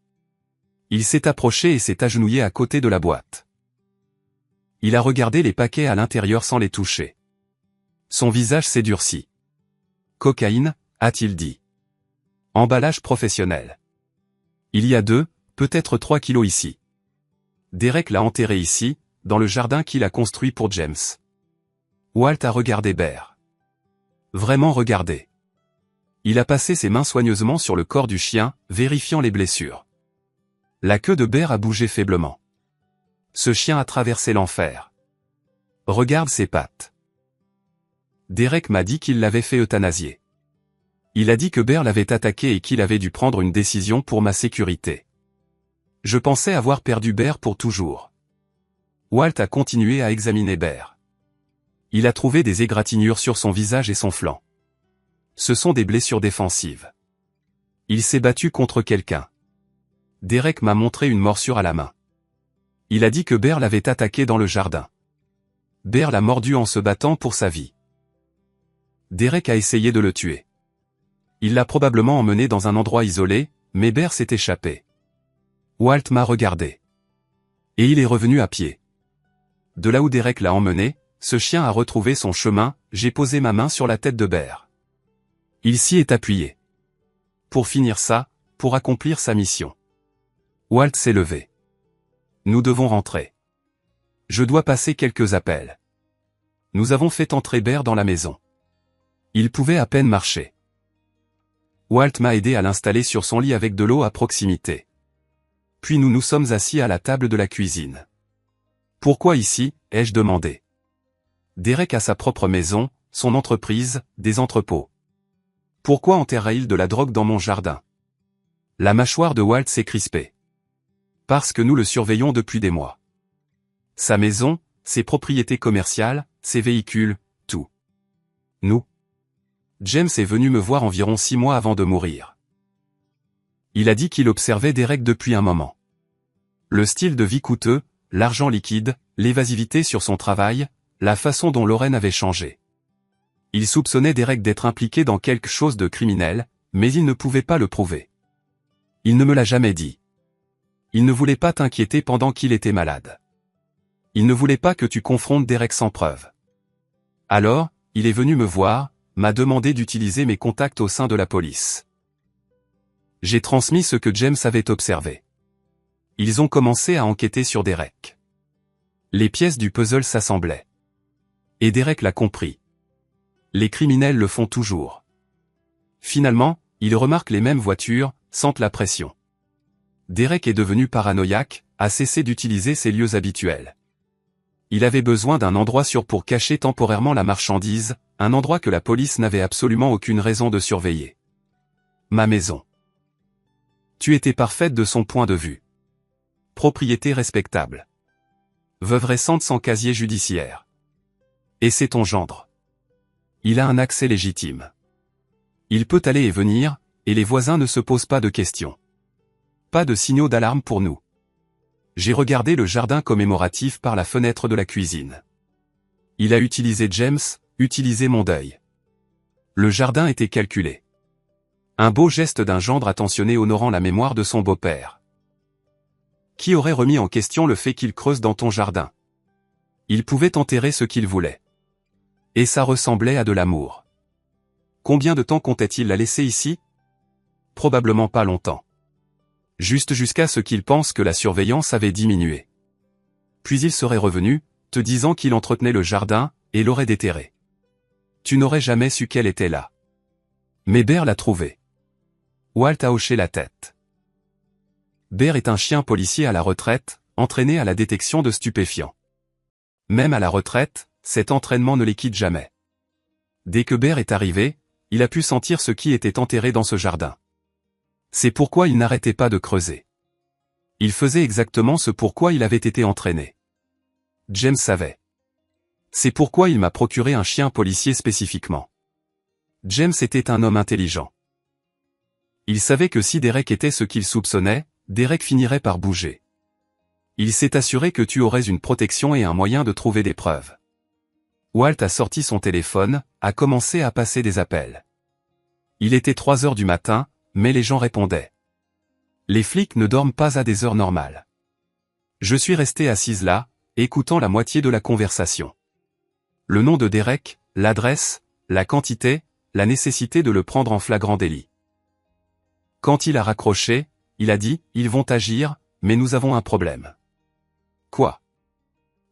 Il s'est approché et s'est agenouillé à côté de la boîte. Il a regardé les paquets à l'intérieur sans les toucher. Son visage s'est durci. Cocaïne, a-t-il dit. Emballage professionnel. Il y a 2, peut-être 3 kilos ici. Derek l'a enterré ici, dans le jardin qu'il a construit pour James. Walt a regardé Bear. Vraiment regardé. Il a passé ses mains soigneusement sur le corps du chien, vérifiant les blessures. La queue de Bear a bougé faiblement. Ce chien a traversé l'enfer. Regarde ses pattes. Derek m'a dit qu'il l'avait fait euthanasier. Il a dit que Bear l'avait attaqué et qu'il avait dû prendre une décision pour ma sécurité. Je pensais avoir perdu Bear pour toujours. Walt a continué à examiner Bear. Il a trouvé des égratignures sur son visage et son flanc. Ce sont des blessures défensives. Il s'est battu contre quelqu'un. Derek m'a montré une morsure à la main. Il a dit que Bear l'avait attaqué dans le jardin. Bear l'a mordu en se battant pour sa vie. Derek a essayé de le tuer. Il l'a probablement emmené dans un endroit isolé, mais Bear s'est échappé. Walt m'a regardé. Et il est revenu à pied. De là où Derek l'a emmené, ce chien a retrouvé son chemin, j'ai posé ma main sur la tête de Bear. Il s'y est appuyé. Pour finir ça, pour accomplir sa mission. Walt s'est levé. Nous devons rentrer. Je dois passer quelques appels. Nous avons fait entrer Bear dans la maison. Il pouvait à peine marcher. Walt m'a aidé à l'installer sur son lit avec de l'eau à proximité. Puis nous nous sommes assis à la table de la cuisine. Pourquoi ici, ai-je demandé. Derek a sa propre maison, son entreprise, des entrepôts. Pourquoi enterra-t-il de la drogue dans mon jardin? La mâchoire de Walt s'est crispée. Parce que nous le surveillons depuis des mois. Sa maison, ses propriétés commerciales, ses véhicules, tout. Nous. James est venu me voir environ 6 mois avant de mourir. Il a dit qu'il observait Derek depuis un moment. Le style de vie coûteux, l'argent liquide, l'évasivité sur son travail, la façon dont Lorraine avait changé. Il soupçonnait Derek d'être impliqué dans quelque chose de criminel, mais il ne pouvait pas le prouver. Il ne me l'a jamais dit. Il ne voulait pas t'inquiéter pendant qu'il était malade. Il ne voulait pas que tu confrontes Derek sans preuve. Alors, il est venu me voir, m'a demandé d'utiliser mes contacts au sein de la police. J'ai transmis ce que James avait observé. Ils ont commencé à enquêter sur Derek. Les pièces du puzzle s'assemblaient. Et Derek l'a compris. Les criminels le font toujours. Finalement, ils remarquent les mêmes voitures, sentent la pression. Derek est devenu paranoïaque, a cessé d'utiliser ses lieux habituels. Il avait besoin d'un endroit sûr pour cacher temporairement la marchandise, un endroit que la police n'avait absolument aucune raison de surveiller. Ma maison. Tu étais parfaite de son point de vue. Propriété respectable. Veuve récente sans casier judiciaire. Et c'est ton gendre. Il a un accès légitime. Il peut aller et venir, et les voisins ne se posent pas de questions. Pas de signaux d'alarme pour nous. J'ai regardé le jardin commémoratif par la fenêtre de la cuisine. Il a utilisé James, utilisé mon deuil. Le jardin était calculé. Un beau geste d'un gendre attentionné honorant la mémoire de son beau-père. Qui aurait remis en question le fait qu'il creuse dans ton jardin? Il pouvait enterrer ce qu'il voulait. Et ça ressemblait à de l'amour. Combien de temps comptait-il la laisser ici? Probablement pas longtemps. Juste jusqu'à ce qu'il pense que la surveillance avait diminué. Puis il serait revenu, te disant qu'il entretenait le jardin, et l'aurait déterré. Tu n'aurais jamais su qu'elle était là. Mais Bear l'a trouvée. Walt a hoché la tête. Bear est un chien policier à la retraite, entraîné à la détection de stupéfiants. Même à la retraite, cet entraînement ne les quitte jamais. Dès que Bear est arrivé, il a pu sentir ce qui était enterré dans ce jardin. C'est pourquoi il n'arrêtait pas de creuser. Il faisait exactement ce pourquoi il avait été entraîné. James savait. C'est pourquoi il m'a procuré un chien policier spécifiquement. James était un homme intelligent. Il savait que si Derek était ce qu'il soupçonnait, Derek finirait par bouger. Il s'est assuré que tu aurais une protection et un moyen de trouver des preuves. Walt a sorti son téléphone, a commencé à passer des appels. Il était 3 heures du matin, mais les gens répondaient. Les flics ne dorment pas à des heures normales. Je suis resté assise là, écoutant la moitié de la conversation. Le nom de Derek, l'adresse, la quantité, la nécessité de le prendre en flagrant délit. Quand il a raccroché, il a dit, ils vont agir, mais nous avons un problème. Quoi?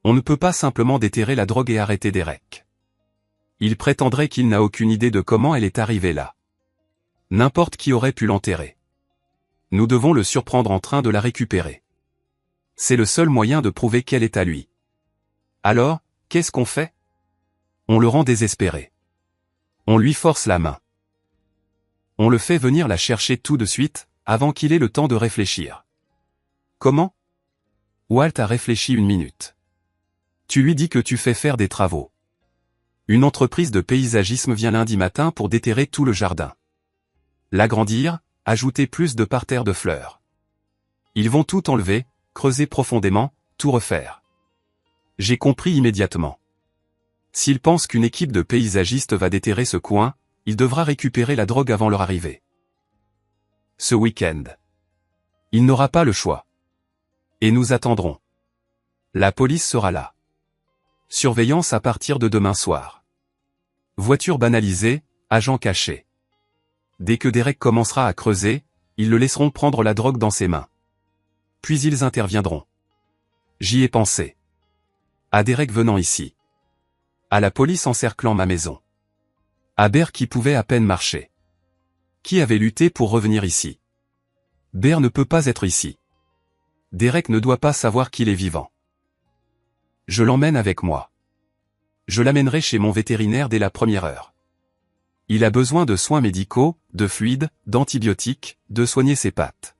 On ne peut pas simplement déterrer la drogue et arrêter Derek. Il prétendrait qu'il n'a aucune idée de comment elle est arrivée là. N'importe qui aurait pu l'enterrer. Nous devons le surprendre en train de la récupérer. C'est le seul moyen de prouver qu'elle est à lui. Alors, qu'est-ce qu'on fait? On le rend désespéré. On lui force la main. On le fait venir la chercher tout de suite, avant qu'il ait le temps de réfléchir. Comment? Walt a réfléchi 1 minute. Tu lui dis que tu fais faire des travaux. Une entreprise de paysagisme vient lundi matin pour déterrer tout le jardin. L'agrandir, ajouter plus de parterres de fleurs. Ils vont tout enlever, creuser profondément, tout refaire. J'ai compris immédiatement. S'il pense qu'une équipe de paysagistes va déterrer ce coin, il devra récupérer la drogue avant leur arrivée. Ce week-end. Il n'aura pas le choix. Et nous attendrons. La police sera là. Surveillance à partir de demain soir. Voiture banalisée, agent caché. Dès que Derek commencera à creuser, ils le laisseront prendre la drogue dans ses mains. Puis ils interviendront. J'y ai pensé. À Derek venant ici. À la police encerclant ma maison. À Bear qui pouvait à peine marcher. Qui avait lutté pour revenir ici. Bear ne peut pas être ici. Derek ne doit pas savoir qu'il est vivant. Je l'emmène avec moi. Je l'amènerai chez mon vétérinaire dès la première heure. Il a besoin de soins médicaux, de fluides, d'antibiotiques, de soigner ses pattes.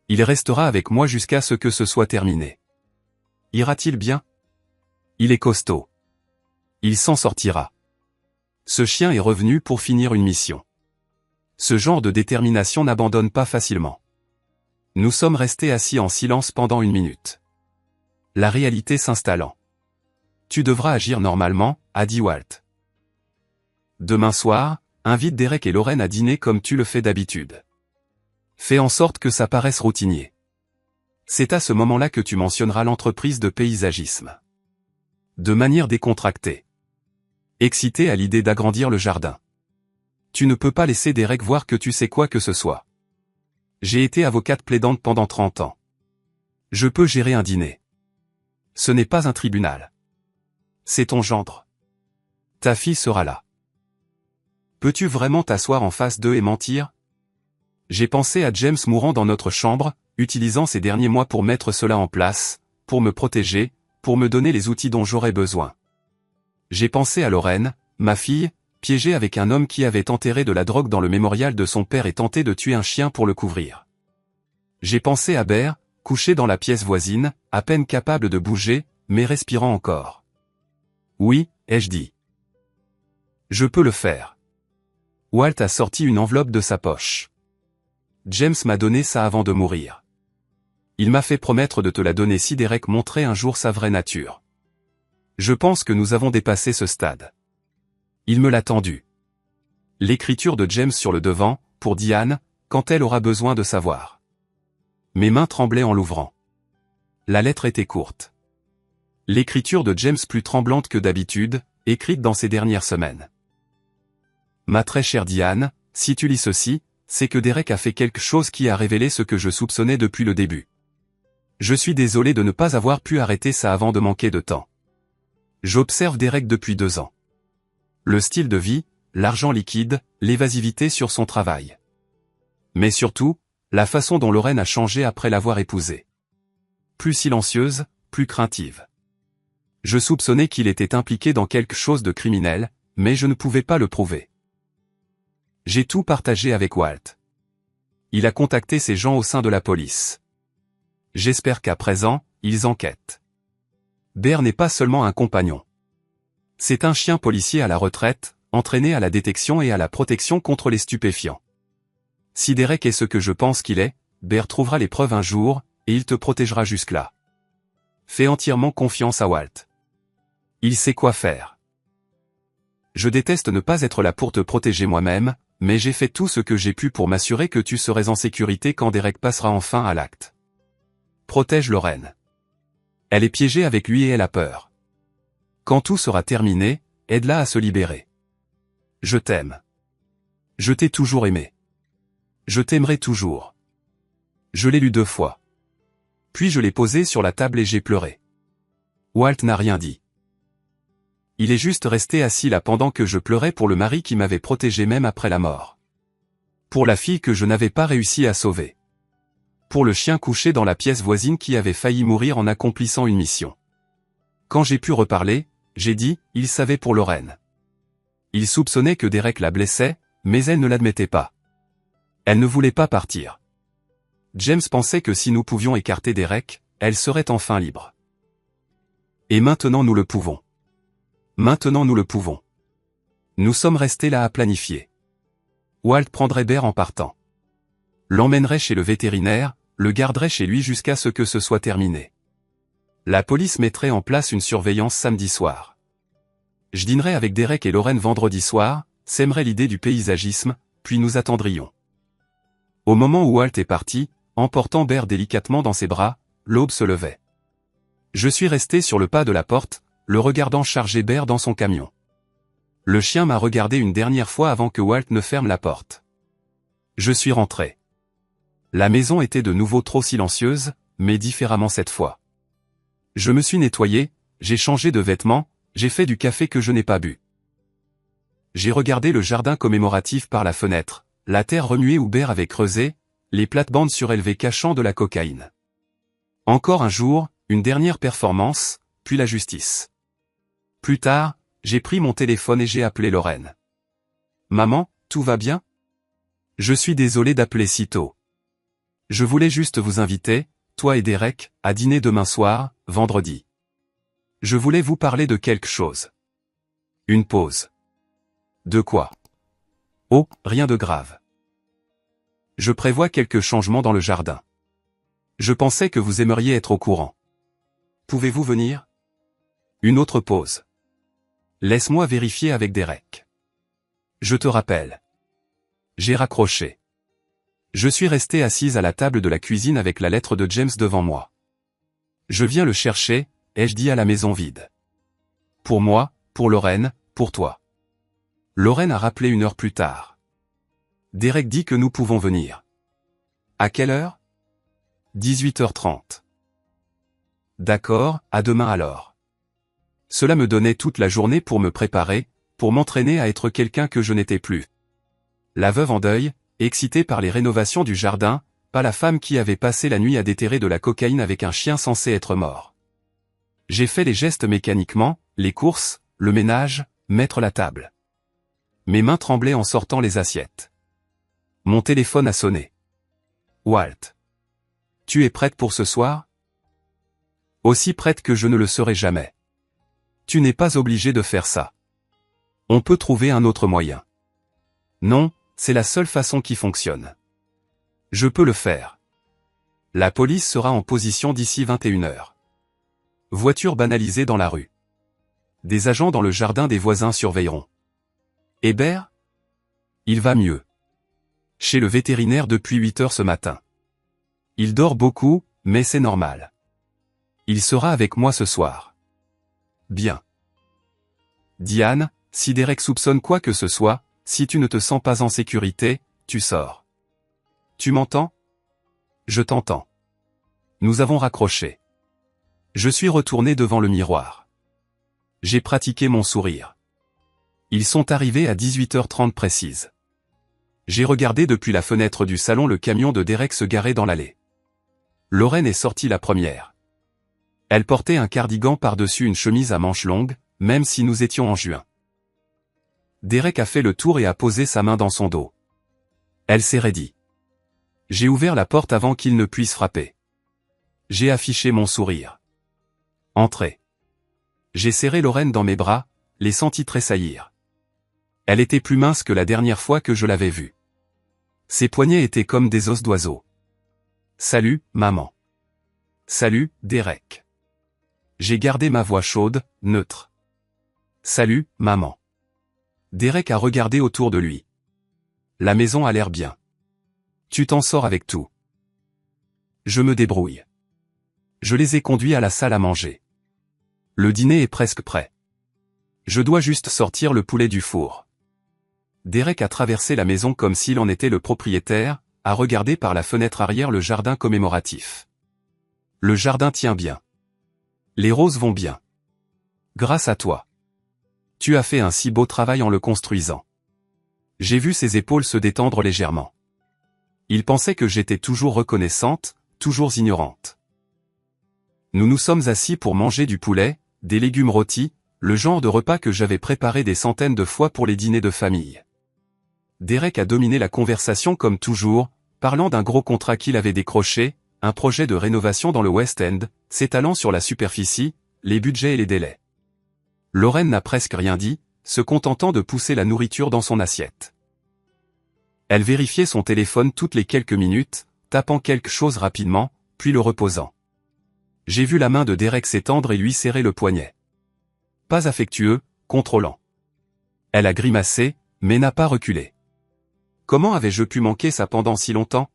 Il restera avec moi jusqu'à ce que ce soit terminé. Ira-t-il bien? Il est costaud. Il s'en sortira. Ce chien est revenu pour finir une mission. Ce genre de détermination n'abandonne pas facilement. Nous sommes restés assis en silence pendant 1 minute. La réalité s'installant. Tu devras agir normalement, a dit Walt. Demain soir, invite Derek et Lorraine à dîner comme tu le fais d'habitude. Fais en sorte que ça paraisse routinier. C'est à ce moment-là que tu mentionneras l'entreprise de paysagisme. De manière décontractée. Excité à l'idée d'agrandir le jardin. Tu ne peux pas laisser Derek voir que tu sais quoi que ce soit. J'ai été avocate plaidante pendant 30 ans. Je peux gérer un dîner. Ce n'est pas un tribunal. C'est ton gendre. Ta fille sera là. Peux-tu vraiment t'asseoir en face d'eux et mentir? J'ai pensé à James mourant dans notre chambre, utilisant ces derniers mois pour mettre cela en place, pour me protéger, pour me donner les outils dont j'aurais besoin. J'ai pensé à Lorraine, ma fille, piégée avec un homme qui avait enterré de la drogue dans le mémorial de son père et tenté de tuer un chien pour le couvrir. J'ai pensé à Bear, couché dans la pièce voisine, à peine capable de bouger, mais respirant encore. Oui, ai-je dit. Je peux le faire. Walt a sorti une enveloppe de sa poche. James m'a donné ça avant de mourir. Il m'a fait promettre de te la donner si Derek montrait un jour sa vraie nature. Je pense que nous avons dépassé ce stade. Il me l'a tendu. L'écriture de James sur le devant, pour Diane, quand elle aura besoin de savoir. Mes mains tremblaient en l'ouvrant. La lettre était courte. L'écriture de James plus tremblante que d'habitude, écrite dans ces dernières semaines. Ma très chère Diane, si tu lis ceci, c'est que Derek a fait quelque chose qui a révélé ce que je soupçonnais depuis le début. Je suis désolé de ne pas avoir pu arrêter ça avant de manquer de temps. J'observe Derek depuis 2 ans. Le style de vie, l'argent liquide, l'évasivité sur son travail. Mais surtout, la façon dont Lorraine a changé après l'avoir épousée. Plus silencieuse, plus craintive. Je soupçonnais qu'il était impliqué dans quelque chose de criminel, mais je ne pouvais pas le prouver. J'ai tout partagé avec Walt. Il a contacté ces gens au sein de la police. J'espère qu'à présent, ils enquêtent. Bear n'est pas seulement un compagnon. C'est un chien policier à la retraite, entraîné à la détection et à la protection contre les stupéfiants. Si Derek est ce que je pense qu'il est, Bear trouvera les preuves un jour, et il te protégera jusque-là. Fais entièrement confiance à Walt. Il sait quoi faire. Je déteste ne pas être là pour te protéger moi-même, mais j'ai fait tout ce que j'ai pu pour m'assurer que tu serais en sécurité quand Derek passera enfin à l'acte. Protège Lorraine. Elle est piégée avec lui et elle a peur. Quand tout sera terminé, aide-la à se libérer. Je t'aime. Je t'ai toujours aimé. Je t'aimerai toujours. Je l'ai lu 2 fois. Puis je l'ai posé sur la table et j'ai pleuré. Walt n'a rien dit. Il est juste resté assis là pendant que je pleurais pour le mari qui m'avait protégé même après la mort. Pour la fille que je n'avais pas réussi à sauver. Pour le chien couché dans la pièce voisine qui avait failli mourir en accomplissant une mission. Quand j'ai pu reparler, j'ai dit, il savait pour Lorraine. Il soupçonnait que Derek la blessait, mais elle ne l'admettait pas. Elle ne voulait pas partir. James pensait que si nous pouvions écarter Derek, elle serait enfin libre. Et maintenant nous le pouvons. Maintenant nous le pouvons. Nous sommes restés là à planifier. Walt prendrait Bear en partant. L'emmènerait chez le vétérinaire, le garderait chez lui jusqu'à ce que ce soit terminé. La police mettrait en place une surveillance samedi soir. Je dînerais avec Derek et Lorraine vendredi soir, sèmerais l'idée du paysagisme, puis nous attendrions. Au moment où Walt est parti, emportant Bear délicatement dans ses bras, l'aube se levait. Je suis resté sur le pas de la porte, le regardant charger Bear dans son camion. Le chien m'a regardé une dernière fois avant que Walt ne ferme la porte. Je suis rentré. La maison était de nouveau trop silencieuse, mais différemment cette fois. Je me suis nettoyé, j'ai changé de vêtements, j'ai fait du café que je n'ai pas bu. J'ai regardé le jardin commémoratif par la fenêtre, la terre remuée où Bear avait creusé, les plates-bandes surélevées cachant de la cocaïne. Encore un jour, une dernière performance, puis la justice. Plus tard, j'ai pris mon téléphone et j'ai appelé Lorraine. « Maman, tout va bien ? Je suis désolé d'appeler si tôt. Je voulais juste vous inviter, toi et Derek, à dîner demain soir, vendredi. Je voulais vous parler de quelque chose. » Une pause. De quoi? Oh, rien de grave. Je prévois quelques changements dans le jardin. Je pensais que vous aimeriez être au courant. Pouvez-vous venir? Une autre pause. Laisse-moi vérifier avec Derek. Je te rappelle. J'ai raccroché. Je suis resté assise à la table de la cuisine avec la lettre de James devant moi. Je viens le chercher, ai-je dit à la maison vide. Pour moi, pour Lorraine, pour toi. Lorraine a rappelé 1 heure plus tard. Derek dit que nous pouvons venir. À quelle heure? 18h30. D'accord, à demain alors. Cela me donnait toute la journée pour me préparer, pour m'entraîner à être quelqu'un que je n'étais plus. La veuve en deuil, excitée par les rénovations du jardin, pas la femme qui avait passé la nuit à déterrer de la cocaïne avec un chien censé être mort. J'ai fait les gestes mécaniquement, les courses, le ménage, mettre la table. Mes mains tremblaient en sortant les assiettes. Mon téléphone a sonné. Walt. Tu es prête pour ce soir? Aussi prête que je ne le serai jamais. Tu n'es pas obligé de faire ça. On peut trouver un autre moyen. Non, c'est la seule façon qui fonctionne. Je peux le faire. La police sera en position d'ici 21h. Voiture banalisée dans la rue. Des agents dans le jardin des voisins surveilleront. Hébert? Il va mieux. Chez le vétérinaire depuis 8h ce matin. Il dort beaucoup, mais c'est normal. Il sera avec moi ce soir. Bien. Diane, si Derek soupçonne quoi que ce soit, si tu ne te sens pas en sécurité, tu sors. Tu m'entends? Je t'entends. Nous avons raccroché. Je suis retourné devant le miroir. J'ai pratiqué mon sourire. Ils sont arrivés à 18h30 précise. J'ai regardé depuis la fenêtre du salon le camion de Derek se garer dans l'allée. Lorraine est sortie la première. Elle portait un cardigan par-dessus une chemise à manches longues, même si nous étions en juin. Derek a fait le tour et a posé sa main dans son dos. Elle s'est raidie. J'ai ouvert la porte avant qu'il ne puisse frapper. J'ai affiché mon sourire. Entrez. J'ai serré Lorraine dans mes bras, les senti tressaillir. Elle était plus mince que la dernière fois que je l'avais vue. Ses poignets étaient comme des os d'oiseau. Salut, maman. Salut, Derek. J'ai gardé ma voix chaude, neutre. Salut, maman. Derek a regardé autour de lui. La maison a l'air bien. Tu t'en sors avec tout. Je me débrouille. Je les ai conduits à la salle à manger. Le dîner est presque prêt. Je dois juste sortir le poulet du four. Derek a traversé la maison comme s'il en était le propriétaire, a regardé par la fenêtre arrière le jardin commémoratif. Le jardin tient bien. Les roses vont bien. Grâce à toi. Tu as fait un si beau travail en le construisant. J'ai vu ses épaules se détendre légèrement. Il pensait que j'étais toujours reconnaissante, toujours ignorante. Nous nous sommes assis pour manger du poulet, des légumes rôtis, le genre de repas que j'avais préparé des centaines de fois pour les dîners de famille. Derek a dominé la conversation comme toujours, parlant d'un gros contrat qu'il avait décroché, un projet de rénovation dans le West End, s'étalant sur la superficie, les budgets et les délais. Lorraine n'a presque rien dit, se contentant de pousser la nourriture dans son assiette. Elle vérifiait son téléphone toutes les quelques minutes, tapant quelque chose rapidement, puis le reposant. J'ai vu la main de Derek s'étendre et lui serrer le poignet. Pas affectueux, contrôlant. Elle a grimacé, mais n'a pas reculé. Comment avais-je pu manquer ça pendant si longtemps?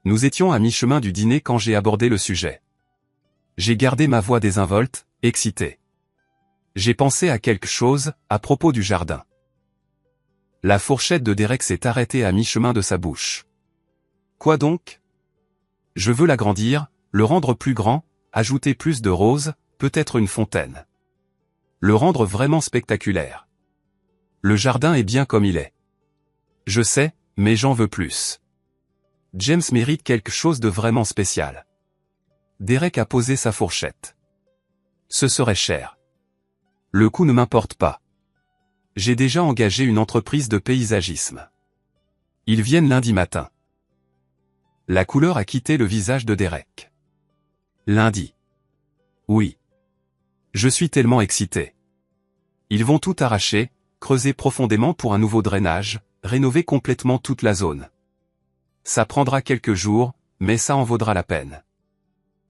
Nous étions à mi-chemin du dîner quand j'ai abordé le sujet. J'ai gardé ma voix désinvolte, excitée. J'ai pensé à quelque chose, à propos du jardin. La fourchette de Derek s'est arrêtée à mi-chemin de sa bouche. Quoi donc? Je veux l'agrandir, le rendre plus grand, ajouter plus de roses, peut-être une fontaine. Le rendre vraiment spectaculaire. Le jardin est bien comme il est. Je sais, mais j'en veux plus. James mérite quelque chose de vraiment spécial. Derek a posé sa fourchette. Ce serait cher. Le coût ne m'importe pas. J'ai déjà engagé une entreprise de paysagisme. Ils viennent lundi matin. La couleur a quitté le visage de Derek. Lundi. Oui. Je suis tellement excité. Ils vont tout arracher, creuser profondément pour un nouveau drainage, rénover complètement toute la zone. Ça prendra quelques jours, mais ça en vaudra la peine.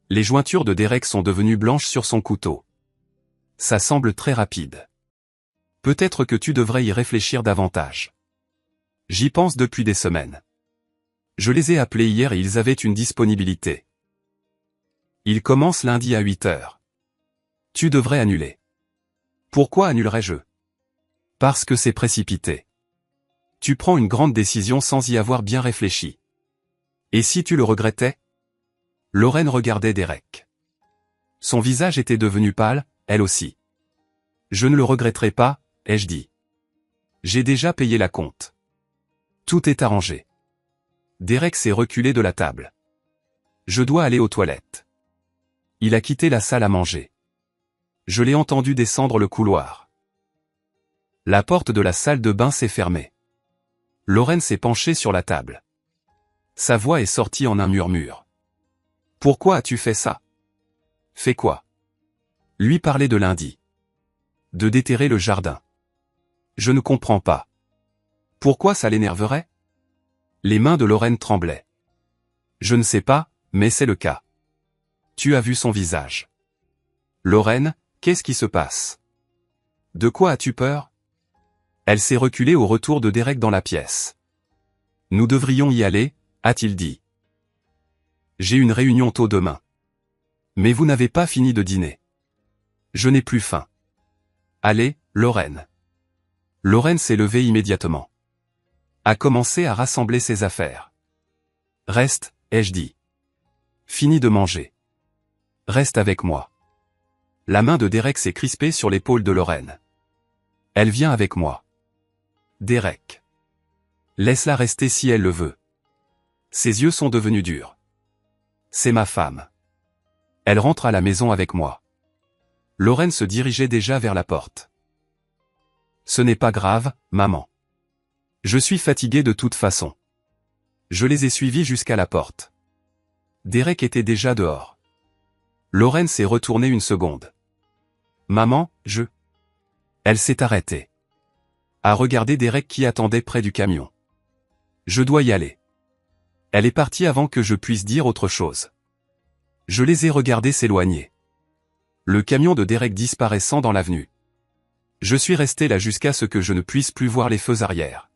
Les jointures de Derek sont devenues blanches sur son couteau. Ça semble très rapide. Peut-être que tu devrais y réfléchir davantage. J'y pense depuis des semaines. Je les ai appelés hier et ils avaient une disponibilité. Ils commencent lundi à 8h. Tu devrais annuler. Pourquoi annulerais-je? Parce que c'est précipité. Tu prends une grande décision sans y avoir bien réfléchi. Et si tu le regrettais? Lorraine regardait Derek. Son visage était devenu pâle, elle aussi. Je ne le regretterai pas, ai-je dit. J'ai déjà payé la compte. Tout est arrangé. Derek s'est reculé de la table. Je dois aller aux toilettes. Il a quitté la salle à manger. Je l'ai entendu descendre le couloir. La porte de la salle de bain s'est fermée. Lorraine s'est penchée sur la table. Sa voix est sortie en un murmure. Pourquoi as-tu fait ça? Fait quoi? Lui parler de lundi. De déterrer le jardin. Je ne comprends pas. Pourquoi ça l'énerverait? Les mains de Lorraine tremblaient. Je ne sais pas, mais c'est le cas. Tu as vu son visage. Lorraine, qu'est-ce qui se passe? De quoi as-tu peur? Elle s'est reculée au retour de Derek dans la pièce. Nous devrions y aller, a-t-il dit. J'ai une réunion tôt demain. Mais vous n'avez pas fini de dîner. Je n'ai plus faim. Allez, Lorraine. Lorraine s'est levée immédiatement. A commencé à rassembler ses affaires. Reste, ai-je dit. Fini de manger. Reste avec moi. La main de Derek s'est crispée sur l'épaule de Lorraine. Elle vient avec moi. Derek. Laisse-la rester si elle le veut. Ses yeux sont devenus durs. C'est ma femme. Elle rentre à la maison avec moi. Lorraine se dirigeait déjà vers la porte. Ce n'est pas grave, maman. Je suis fatigué de toute façon. Je les ai suivis jusqu'à la porte. Derek était déjà dehors. Lorraine s'est retournée une seconde. Maman, Elle s'est arrêtée. A regardé Derek qui attendait près du camion. Je dois y aller. Elle est partie avant que je puisse dire autre chose. Je les ai regardés s'éloigner. Le camion de Derek disparaissant dans l'avenue. Je suis resté là jusqu'à ce que je ne puisse plus voir les feux arrière.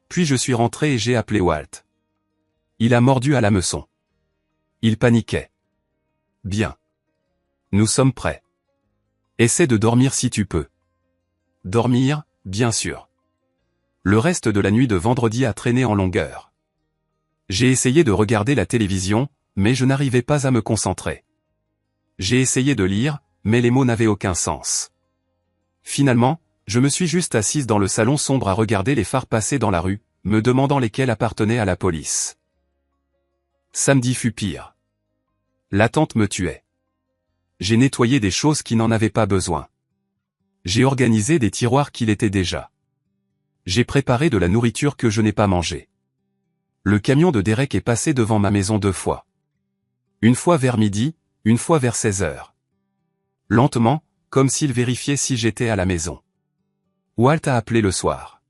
Puis je suis rentré et j'ai appelé Walt. Il a mordu à l'hameçon. Il paniquait. Bien. Nous sommes prêts. Essaie de dormir si tu peux. Dormir, bien sûr. Le reste de la nuit de vendredi a traîné en longueur. J'ai essayé de regarder la télévision, mais je n'arrivais pas à me concentrer. J'ai essayé de lire, mais les mots n'avaient aucun sens. Finalement, je me suis juste assise dans le salon sombre à regarder les phares passer dans la rue, me demandant lesquels appartenaient à la police. Samedi fut pire. L'attente me tuait. J'ai nettoyé des choses qui n'en avaient pas besoin. J'ai organisé des tiroirs qui l'étaient déjà. J'ai préparé de la nourriture que je n'ai pas mangée. Le camion de Derek est passé devant ma maison 2 fois. Une fois vers midi, une fois vers 16 heures. Lentement, comme s'il vérifiait si j'étais à la maison. Walt a appelé le soir.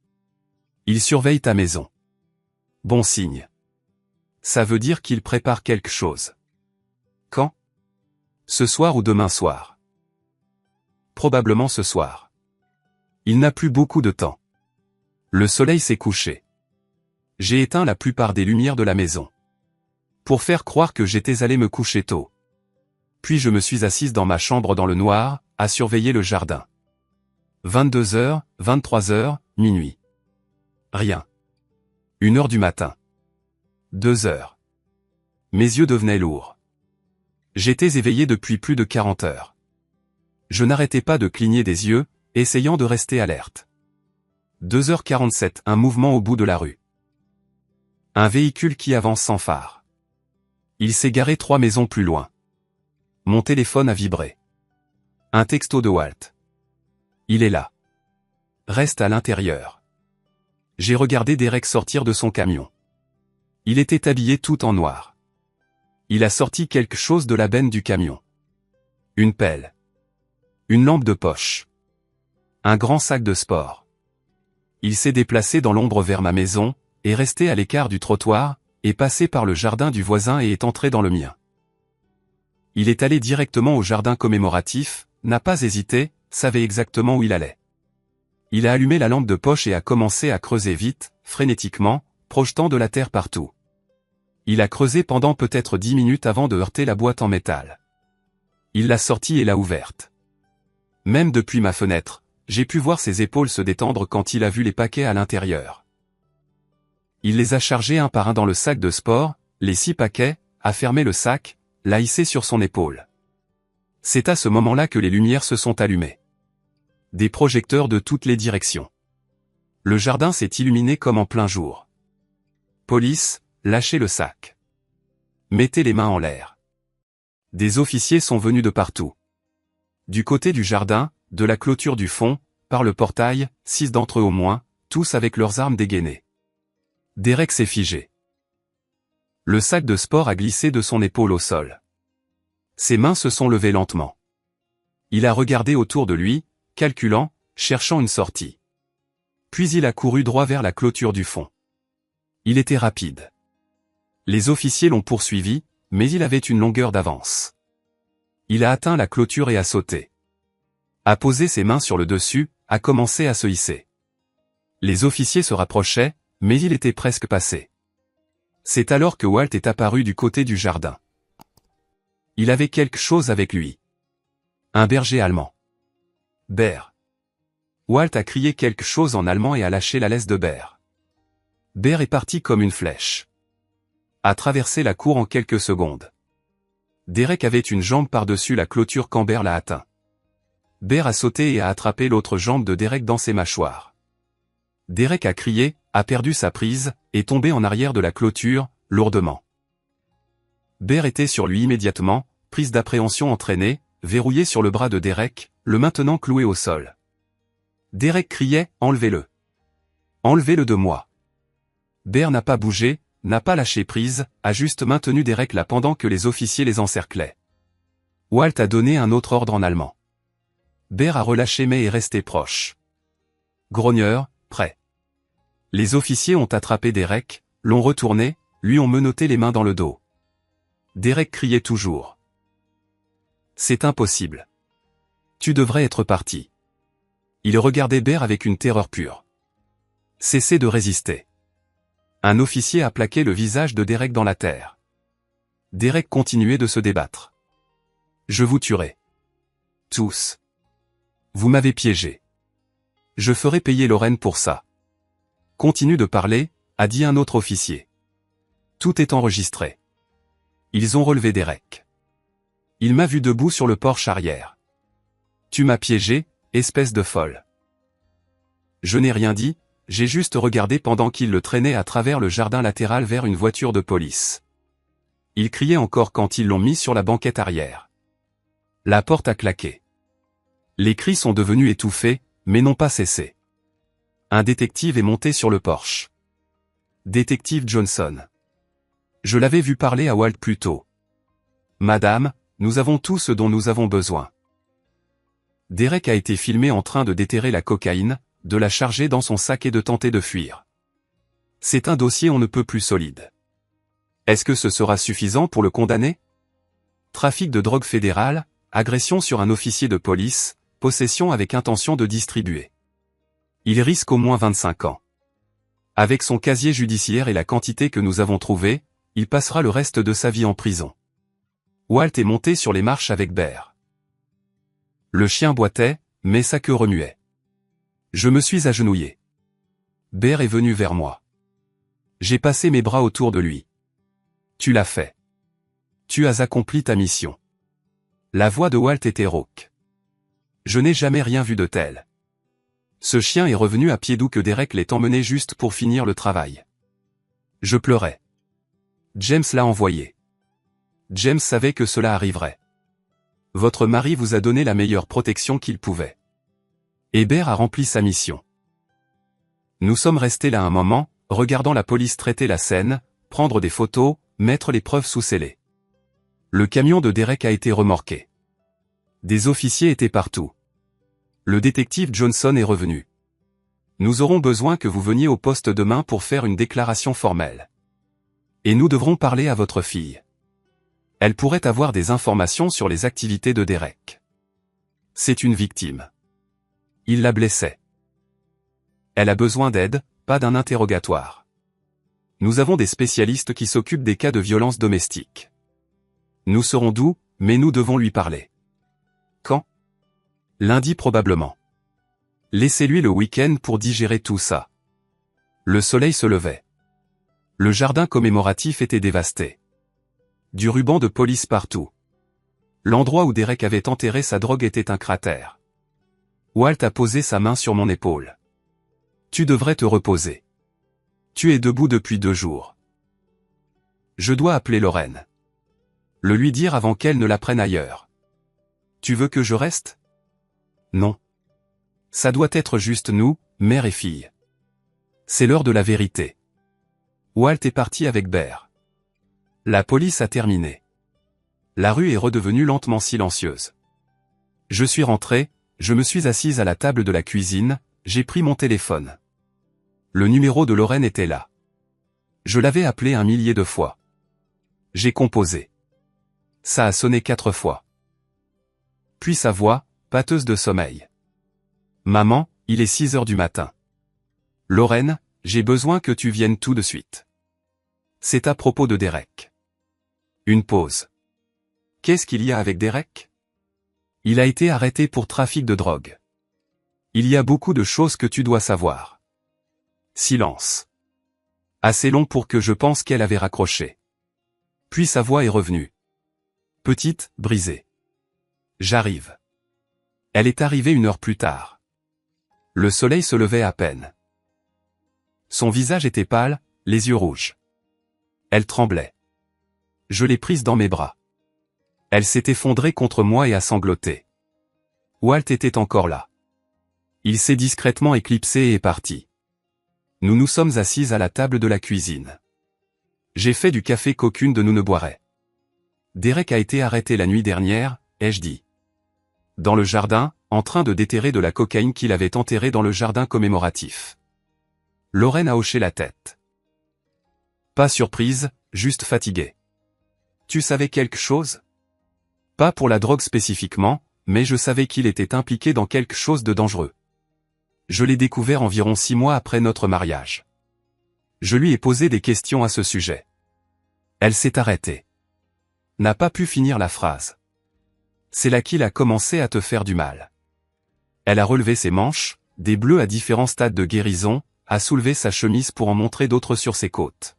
Il surveille ta maison. Bon signe. Ça veut dire qu'il prépare quelque chose. Quand? Ce soir ou demain soir? Probablement ce soir. Il n'a plus beaucoup de temps. Le soleil s'est couché. J'ai éteint la plupart des lumières de la maison. Pour faire croire que j'étais allé me coucher tôt. Puis je me suis assise dans ma chambre dans le noir, à surveiller le jardin. 22h, 23h, minuit. Rien. 1h du matin. 2h. Mes yeux devenaient lourds. J'étais éveillé depuis plus de 40 heures. Je n'arrêtais pas de cligner des yeux, essayant de rester alerte. 2h47, un mouvement au bout de la rue. Un véhicule qui avance sans phare. Il s'est garé 3 maisons plus loin. Mon téléphone a vibré. Un texto de Walt. Il est là. Reste à l'intérieur. J'ai regardé Derek sortir de son camion. Il était habillé tout en noir. Il a sorti quelque chose de la benne du camion. Une pelle. Une lampe de poche. Un grand sac de sport. Il s'est déplacé dans l'ombre vers ma maison, est resté à l'écart du trottoir, est passé par le jardin du voisin et est entré dans le mien. Il est allé directement au jardin commémoratif, n'a pas hésité, savait exactement où il allait. Il a allumé la lampe de poche et a commencé à creuser vite, frénétiquement, projetant de la terre partout. Il a creusé pendant peut-être 10 minutes avant de heurter la boîte en métal. Il l'a sortie et l'a ouverte. Même depuis ma fenêtre, j'ai pu voir ses épaules se détendre quand il a vu les paquets à l'intérieur. Il les a chargés un par un dans le sac de sport, les 6 paquets, a fermé le sac, l'a hissé sur son épaule. C'est à ce moment-là que les lumières se sont allumées. Des projecteurs de toutes les directions. Le jardin s'est illuminé comme en plein jour. Police, lâchez le sac. Mettez les mains en l'air. Des officiers sont venus de partout. Du côté du jardin, de la clôture du fond, par le portail, 6 d'entre eux au moins, tous avec leurs armes dégainées. Derek s'est figé. Le sac de sport a glissé de son épaule au sol. Ses mains se sont levées lentement. Il a regardé autour de lui, calculant, cherchant une sortie. Puis il a couru droit vers la clôture du fond. Il était rapide. Les officiers l'ont poursuivi, mais il avait une longueur d'avance. Il a atteint la clôture et a sauté. A posé ses mains sur le dessus, a commencé à se hisser. Les officiers se rapprochaient, mais il était presque passé. C'est alors que Walt est apparu du côté du jardin. Il avait quelque chose avec lui. Un berger allemand. Bear. Walt a crié quelque chose en allemand et a lâché la laisse de Bear. Bear est parti comme une flèche. A traversé la cour en quelques secondes. Derek avait une jambe par-dessus la clôture quand Bear l'a atteint. Bear a sauté et a attrapé l'autre jambe de Derek dans ses mâchoires. Derek a crié, a perdu sa prise, est tombé en arrière de la clôture, lourdement. Bear était sur lui immédiatement, prise d'appréhension entraînée, verrouillé sur le bras de Derek, le maintenant cloué au sol. Derek criait, enlevez-le. Enlevez-le de moi. Bear n'a pas bougé, n'a pas lâché prise, a juste maintenu Derek là pendant que les officiers les encerclaient. Walt a donné un autre ordre en allemand. Bear a relâché mais est resté proche. Grogneur, prêt. Les officiers ont attrapé Derek, l'ont retourné, lui ont menotté les mains dans le dos. Derek criait toujours. C'est impossible. Tu devrais être parti. Il regardait Bear avec une terreur pure. Cessez de résister. Un officier a plaqué le visage de Derek dans la terre. Derek continuait de se débattre. Je vous tuerai. Tous. Vous m'avez piégé. Je ferai payer Lorraine pour ça. Continue de parler, a dit un autre officier. Tout est enregistré. Ils ont relevé Derek. Il m'a vu debout sur le porche arrière. Tu m'as piégé, espèce de folle. Je n'ai rien dit, j'ai juste regardé pendant qu'il le traînait à travers le jardin latéral vers une voiture de police. Il criait encore quand ils l'ont mis sur la banquette arrière. La porte a claqué. Les cris sont devenus étouffés, mais n'ont pas cessé. Un détective est monté sur le porche. Détective Johnson. Je l'avais vu parler à Walt plus tôt. Madame, nous avons tout ce dont nous avons besoin. Derek a été filmé en train de déterrer la cocaïne, de la charger dans son sac et de tenter de fuir. C'est un dossier on ne peut plus solide. Est-ce que ce sera suffisant pour le condamner? Trafic de drogue fédérale, agression sur un officier de police, possession avec intention de distribuer. Il risque au moins 25 ans. Avec son casier judiciaire et la quantité que nous avons trouvée, il passera le reste de sa vie en prison. Walt est monté sur les marches avec Bear. Le chien boitait, mais sa queue remuait. Je me suis agenouillé. Bear est venu vers moi. J'ai passé mes bras autour de lui. Tu l'as fait. Tu as accompli ta mission. La voix de Walt était rauque. Je n'ai jamais rien vu de tel. Ce chien est revenu à pied d'où que Derek l'ait emmené juste pour finir le travail. Je pleurais. James l'a envoyé. James savait que cela arriverait. Votre mari vous a donné la meilleure protection qu'il pouvait. Et Bear a rempli sa mission. Nous sommes restés là un moment, regardant la police traiter la scène, prendre des photos, mettre les preuves sous scellé. Le camion de Derek a été remorqué. Des officiers étaient partout. Le détective Johnson est revenu. Nous aurons besoin que vous veniez au poste demain pour faire une déclaration formelle. Et nous devrons parler à votre fille. Elle pourrait avoir des informations sur les activités de Derek. C'est une victime. Il la blessait. Elle a besoin d'aide, pas d'un interrogatoire. Nous avons des spécialistes qui s'occupent des cas de violence domestique. Nous serons doux, mais nous devons lui parler. Quand? Lundi probablement. Laissez-lui le week-end pour digérer tout ça. Le soleil se levait. Le jardin commémoratif était dévasté. Du ruban de police partout. L'endroit où Derek avait enterré sa drogue était un cratère. Walt a posé sa main sur mon épaule. Tu devrais te reposer. Tu es debout depuis 2 jours. Je dois appeler Lorraine. Le lui dire avant qu'elle ne la prenne ailleurs. Tu veux que je reste? Non. Ça doit être juste nous, mère et fille. C'est l'heure de la vérité. Walt est parti avec Bear. La police a terminé. La rue est redevenue lentement silencieuse. Je suis rentré, je me suis assise à la table de la cuisine, j'ai pris mon téléphone. Le numéro de Lorraine était là. Je l'avais appelé 1 millier de fois. J'ai composé. Ça a sonné 4 fois. Puis sa voix, pâteuse de sommeil. Maman, il est 6 heures du matin. Lorraine, j'ai besoin que tu viennes tout de suite. C'est à propos de Derek. Une pause. Qu'est-ce qu'il y a avec Derek? Il a été arrêté pour trafic de drogue. Il y a beaucoup de choses que tu dois savoir. Silence. Assez long pour que je pense qu'elle avait raccroché. Puis sa voix est revenue. Petite, brisée. J'arrive. Elle est arrivée 1 heure plus tard. Le soleil se levait à peine. Son visage était pâle, les yeux rouges. Elle tremblait. Je l'ai prise dans mes bras. Elle s'est effondrée contre moi et a sangloté. Walt était encore là. Il s'est discrètement éclipsé et est parti. Nous nous sommes assises à la table de la cuisine. J'ai fait du café qu'aucune de nous ne boirait. Derek a été arrêté la nuit dernière, ai-je dit. Dans le jardin, en train de déterrer de la cocaïne qu'il avait enterrée dans le jardin commémoratif. Lorraine a hoché la tête. Pas surprise, juste fatiguée. Tu savais quelque chose? Pas pour la drogue spécifiquement, mais je savais qu'il était impliqué dans quelque chose de dangereux. Je l'ai découvert environ 6 mois après notre mariage. Je lui ai posé des questions à ce sujet. Elle s'est arrêtée. N'a pas pu finir la phrase. C'est là qu'il a commencé à te faire du mal. Elle a relevé ses manches, des bleus à différents stades de guérison, a soulevé sa chemise pour en montrer d'autres sur ses côtes.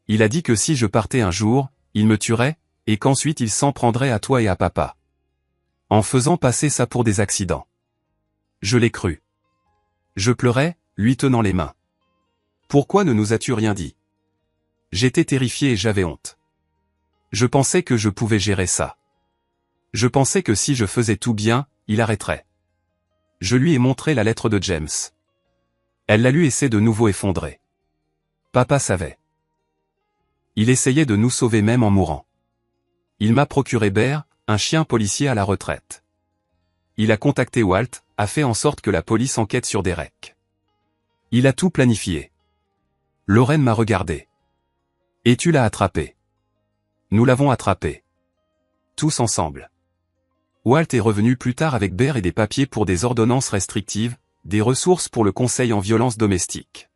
Il a dit que si je partais un jour, il me tuerait, et qu'ensuite il s'en prendrait à toi et à papa. En faisant passer ça pour des accidents. Je l'ai cru. Je pleurais, lui tenant les mains. Pourquoi ne nous as-tu rien dit? J'étais terrifié et j'avais honte. Je pensais que je pouvais gérer ça. Je pensais que si je faisais tout bien, il arrêterait. Je lui ai montré la lettre de James. Elle l'a lu et s'est de nouveau effondrée. Papa savait. Il essayait de nous sauver même en mourant. Il m'a procuré Bear, un chien policier à la retraite. Il a contacté Walt, a fait en sorte que la police enquête sur Derek. Il a tout planifié. Lorraine m'a regardé. Et tu l'as attrapé. Nous l'avons attrapé. Tous ensemble. Walt est revenu plus tard avec Bear et des papiers pour des ordonnances restrictives, des ressources pour le conseil en violence domestique.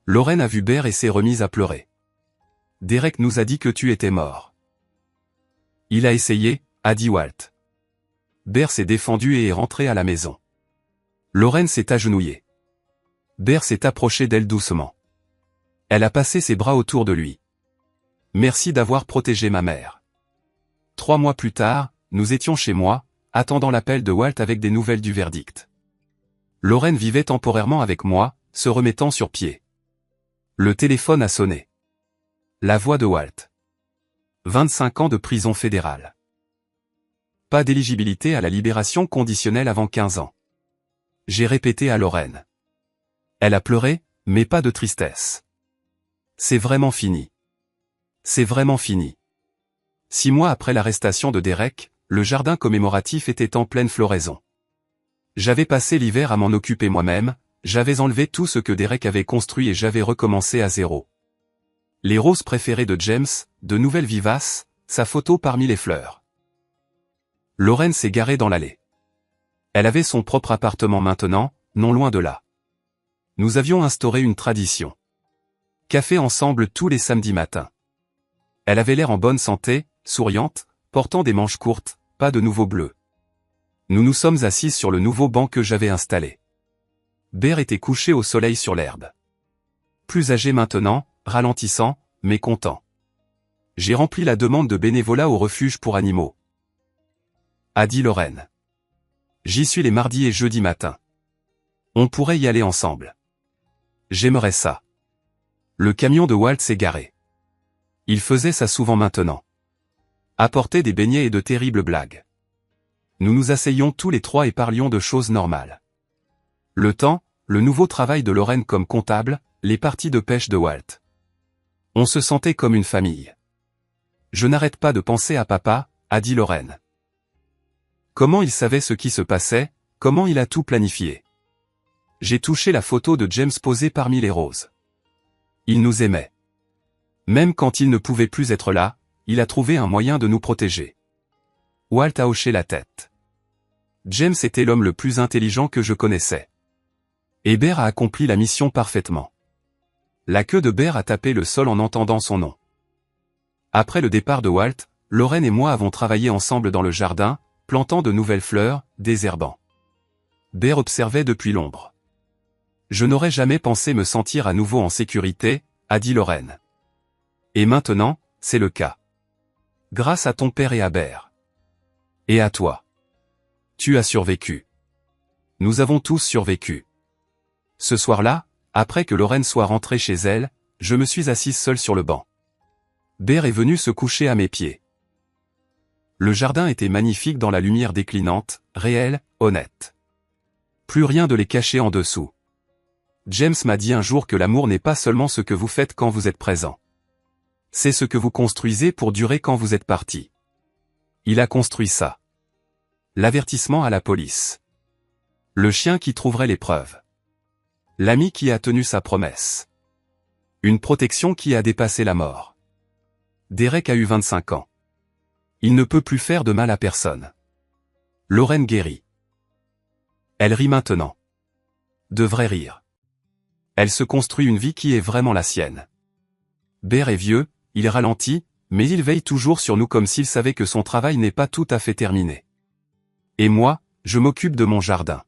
Lorraine a vu Bear et s'est remise à pleurer. Derek nous a dit que tu étais mort. Il a essayé, a dit Walt. Bear s'est défendu et est rentré à la maison. Lorraine s'est agenouillée. Bear s'est approché d'elle doucement. Elle a passé ses bras autour de lui. Merci d'avoir protégé ma mère. 3 mois plus tard, nous étions chez moi, attendant l'appel de Walt avec des nouvelles du verdict. Lorraine vivait temporairement avec moi, se remettant sur pied. Le téléphone a sonné. La voix de Walt. 25 ans de prison fédérale. Pas d'éligibilité à la libération conditionnelle avant 15 ans. J'ai répété à Lorraine. Elle a pleuré, mais pas de tristesse. C'est vraiment fini. C'est vraiment fini. 6 mois après l'arrestation de Derek, le jardin commémoratif était en pleine floraison. J'avais passé l'hiver à m'en occuper moi-même, j'avais enlevé tout ce que Derek avait construit et j'avais recommencé à zéro. Les roses préférées de James, de nouvelles vivaces, sa photo parmi les fleurs. Lorraine s'est garée dans l'allée. Elle avait son propre appartement maintenant, non loin de là. Nous avions instauré une tradition. Café ensemble tous les samedis matins. Elle avait l'air en bonne santé, souriante, portant des manches courtes, pas de nouveaux bleus. Nous nous sommes assis sur le nouveau banc que j'avais installé. Bear était couché au soleil sur l'herbe. Plus âgé maintenant, ralentissant, mais content. J'ai rempli la demande de bénévolat au refuge pour animaux. A dit Lorraine. J'y suis les mardis et jeudis matins. On pourrait y aller ensemble. J'aimerais ça. Le camion de Walt s'est garé. Il faisait ça souvent maintenant. Apportait des beignets et de terribles blagues. Nous nous asseyions tous les 3 et parlions de choses normales. Le temps, le nouveau travail de Lorraine comme comptable, les parties de pêche de Walt. On se sentait comme une famille. Je n'arrête pas de penser à papa, a dit Lorraine. Comment il savait ce qui se passait, comment il a tout planifié. J'ai touché la photo de James posée parmi les roses. Il nous aimait. Même quand il ne pouvait plus être là, il a trouvé un moyen de nous protéger. Walt a hoché la tête. James était l'homme le plus intelligent que je connaissais. Et Bear a accompli la mission parfaitement. La queue de Bear a tapé le sol en entendant son nom. Après le départ de Walt, Lorraine et moi avons travaillé ensemble dans le jardin, plantant de nouvelles fleurs, désherbant. Bear observait depuis l'ombre. Je n'aurais jamais pensé me sentir à nouveau en sécurité, a dit Lorraine. Et maintenant, c'est le cas. Grâce à ton père et à Bear. Et à toi. Tu as survécu. Nous avons tous survécu. Ce soir-là, après que Lorraine soit rentrée chez elle, je me suis assise seule sur le banc. Bear est venu se coucher à mes pieds. Le jardin était magnifique dans la lumière déclinante, réelle, honnête. Plus rien de les cacher en dessous. James m'a dit un jour que l'amour n'est pas seulement ce que vous faites quand vous êtes présent. C'est ce que vous construisez pour durer quand vous êtes parti. Il a construit ça. L'avertissement à la police. Le chien qui trouverait les preuves. L'ami qui a tenu sa promesse. Une protection qui a dépassé la mort. Derek a eu 25 ans. Il ne peut plus faire de mal à personne. Lorraine guérit. Elle rit maintenant. Devrait rire. Elle se construit une vie qui est vraiment la sienne. Bear est vieux, il ralentit, mais il veille toujours sur nous comme s'il savait que son travail n'est pas tout à fait terminé. Et moi, je m'occupe de mon jardin.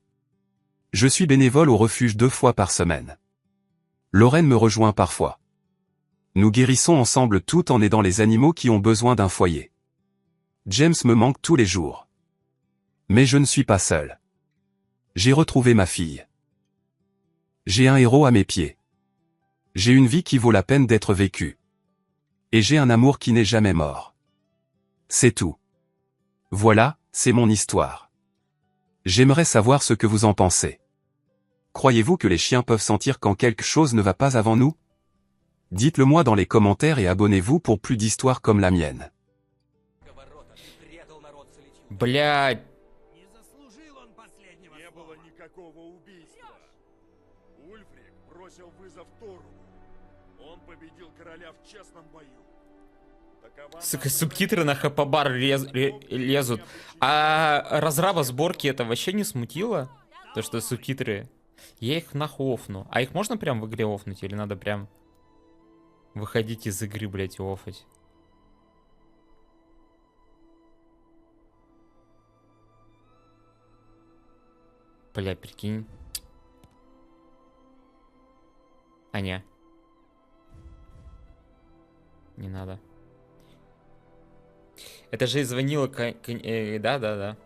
Je suis bénévole au refuge 2 fois par semaine. Lorraine me rejoint parfois. Nous guérissons ensemble tout en aidant les animaux qui ont besoin d'un foyer. James me manque tous les jours. Mais je ne suis pas seul. J'ai retrouvé ma fille. J'ai un héros à mes pieds. J'ai une vie qui vaut la peine d'être vécue. Et j'ai un amour qui n'est jamais mort. C'est tout. Voilà, c'est mon histoire. J'aimerais savoir ce que vous en pensez. Croyez-vous que les chiens peuvent sentir quand quelque chose ne va pas avant nous? Dites-le moi dans les commentaires et abonnez-vous pour plus d'histoires comme la mienne. Блядь. Не заслужил он последнего Не слова. было никакого убийства. Ульфрик бросил вызов Тору. Он победил короля в честном бою. Такова Сука, наша субтитры на хп-бар лезут. А разраба сборки это вообще не смутило? То, что субтитры. Я их нахуй офну. А их можно прям в игре офнуть? Или надо прям выходить из игры, блять, и офать? Бля, прикинь. А не. Не надо. Это же и звонила... Да.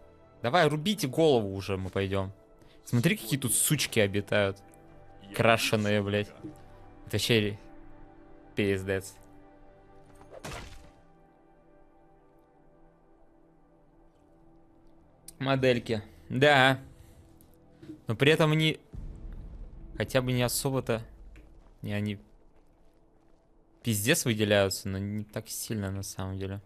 Давай, рубите голову уже, мы пойдем. Смотри, какие тут сучки обитают. Крашеные, блядь. Это вообще пиздец. Модельки. Да. Но при этом они... Хотя бы не особо-то... Не, они... Пиздец выделяются, но не так сильно на самом деле.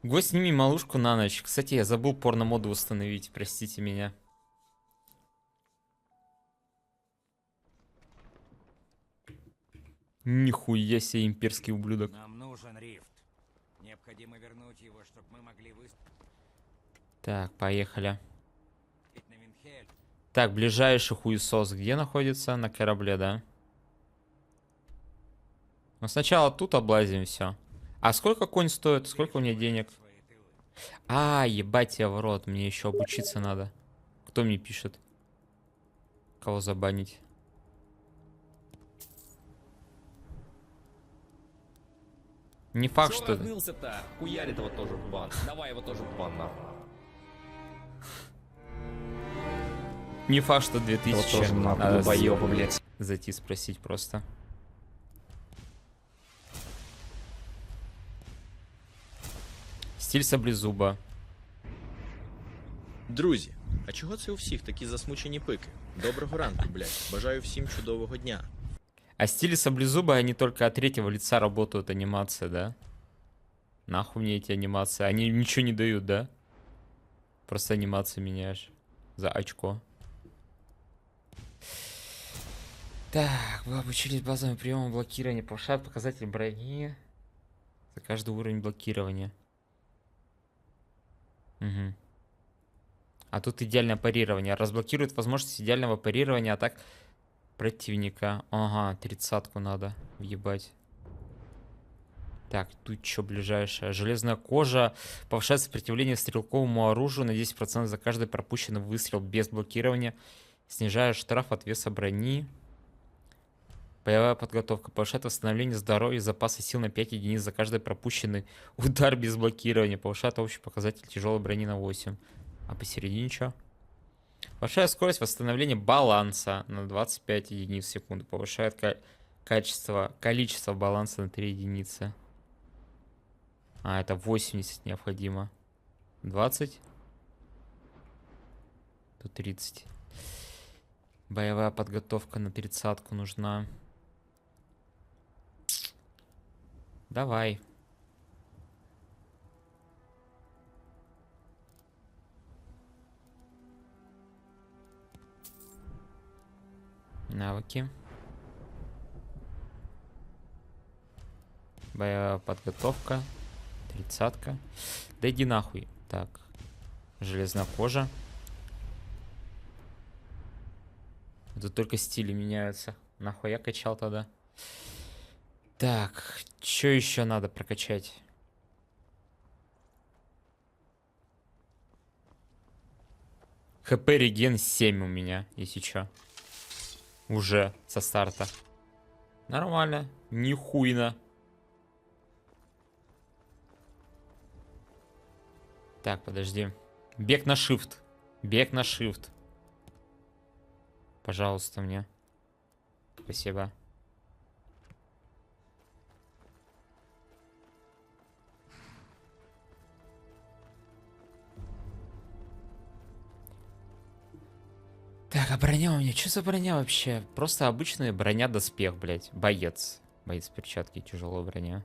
Гость, сними малышку на ночь. Кстати, я забыл порно-моду установить, простите меня. Нихуя себе имперский ублюдок. Нам нужен рифт. Необходимо вернуть его, чтобы мы могли выступить Так, поехали. на Винхель. Так, ближайший хуесос где находится? На корабле, да? Ну, сначала тут облазим все. А сколько конь стоит? Сколько у меня денег? Свои тылы. А, ебать я в рот, мне еще обучиться надо. Кто мне пишет? Кого забанить? Не факт, что... Размылся-то? Хуярит его тоже в бан. Давай его тоже в бан, нахуй. Не факт, что 2000. Его тоже нахуй, Надо долбоёбы, блядь. зайти спросить просто. Стиль саблезуба. Друзі, а чого це у всіх такі засмучені пики? Доброго ранку, блядь. Бажаю всім чудового дня. А стили саблезуба, они только от третьего лица работают, анимация, да? Нахуй мне эти анимации? Они ничего не дают, да? Просто анимации меняешь. За очко. Так, вы обучились базовым приемам блокирования. Повышает показатель брони за каждый уровень блокирования. Угу. А тут идеальное парирование. Разблокирует возможность идеального парирования атак противника. Ага, 30-ку надо въебать. Так, тут что ближайшее? Железная кожа. Повышает сопротивление стрелковому оружию на 10% за каждый пропущенный выстрел без блокирования. Снижает штраф от веса брони. Боевая подготовка. Повышает восстановление здоровья и запаса сил на 5 единиц за каждый пропущенный удар без блокирования. Повышает общий показатель тяжелой брони на 8. А посередине что? Повышает скорость восстановления баланса на 25 единиц в секунду. Повышает количество баланса на 3 единицы. А, это 80 необходимо. 20. Тут 30. Боевая подготовка на 30-ку нужна. Давай. Навыки. Боевая подготовка. 30-ка. Да иди нахуй. Так. Железная кожа. Тут только стили меняются. Нахуй я качал тогда. Так. Что еще надо прокачать? ХП реген 7 у меня, если что. Уже со старта. Нормально. Нихуйно. Так, подожди. Бег на shift. Бег на shift. Пожалуйста, мне. Спасибо. Так, а броня у меня? Что за броня вообще? Просто обычная броня-доспех, блядь. Боец. Боец перчатки, тяжелая броня.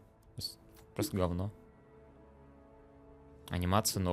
Просто говно. Анимация 0.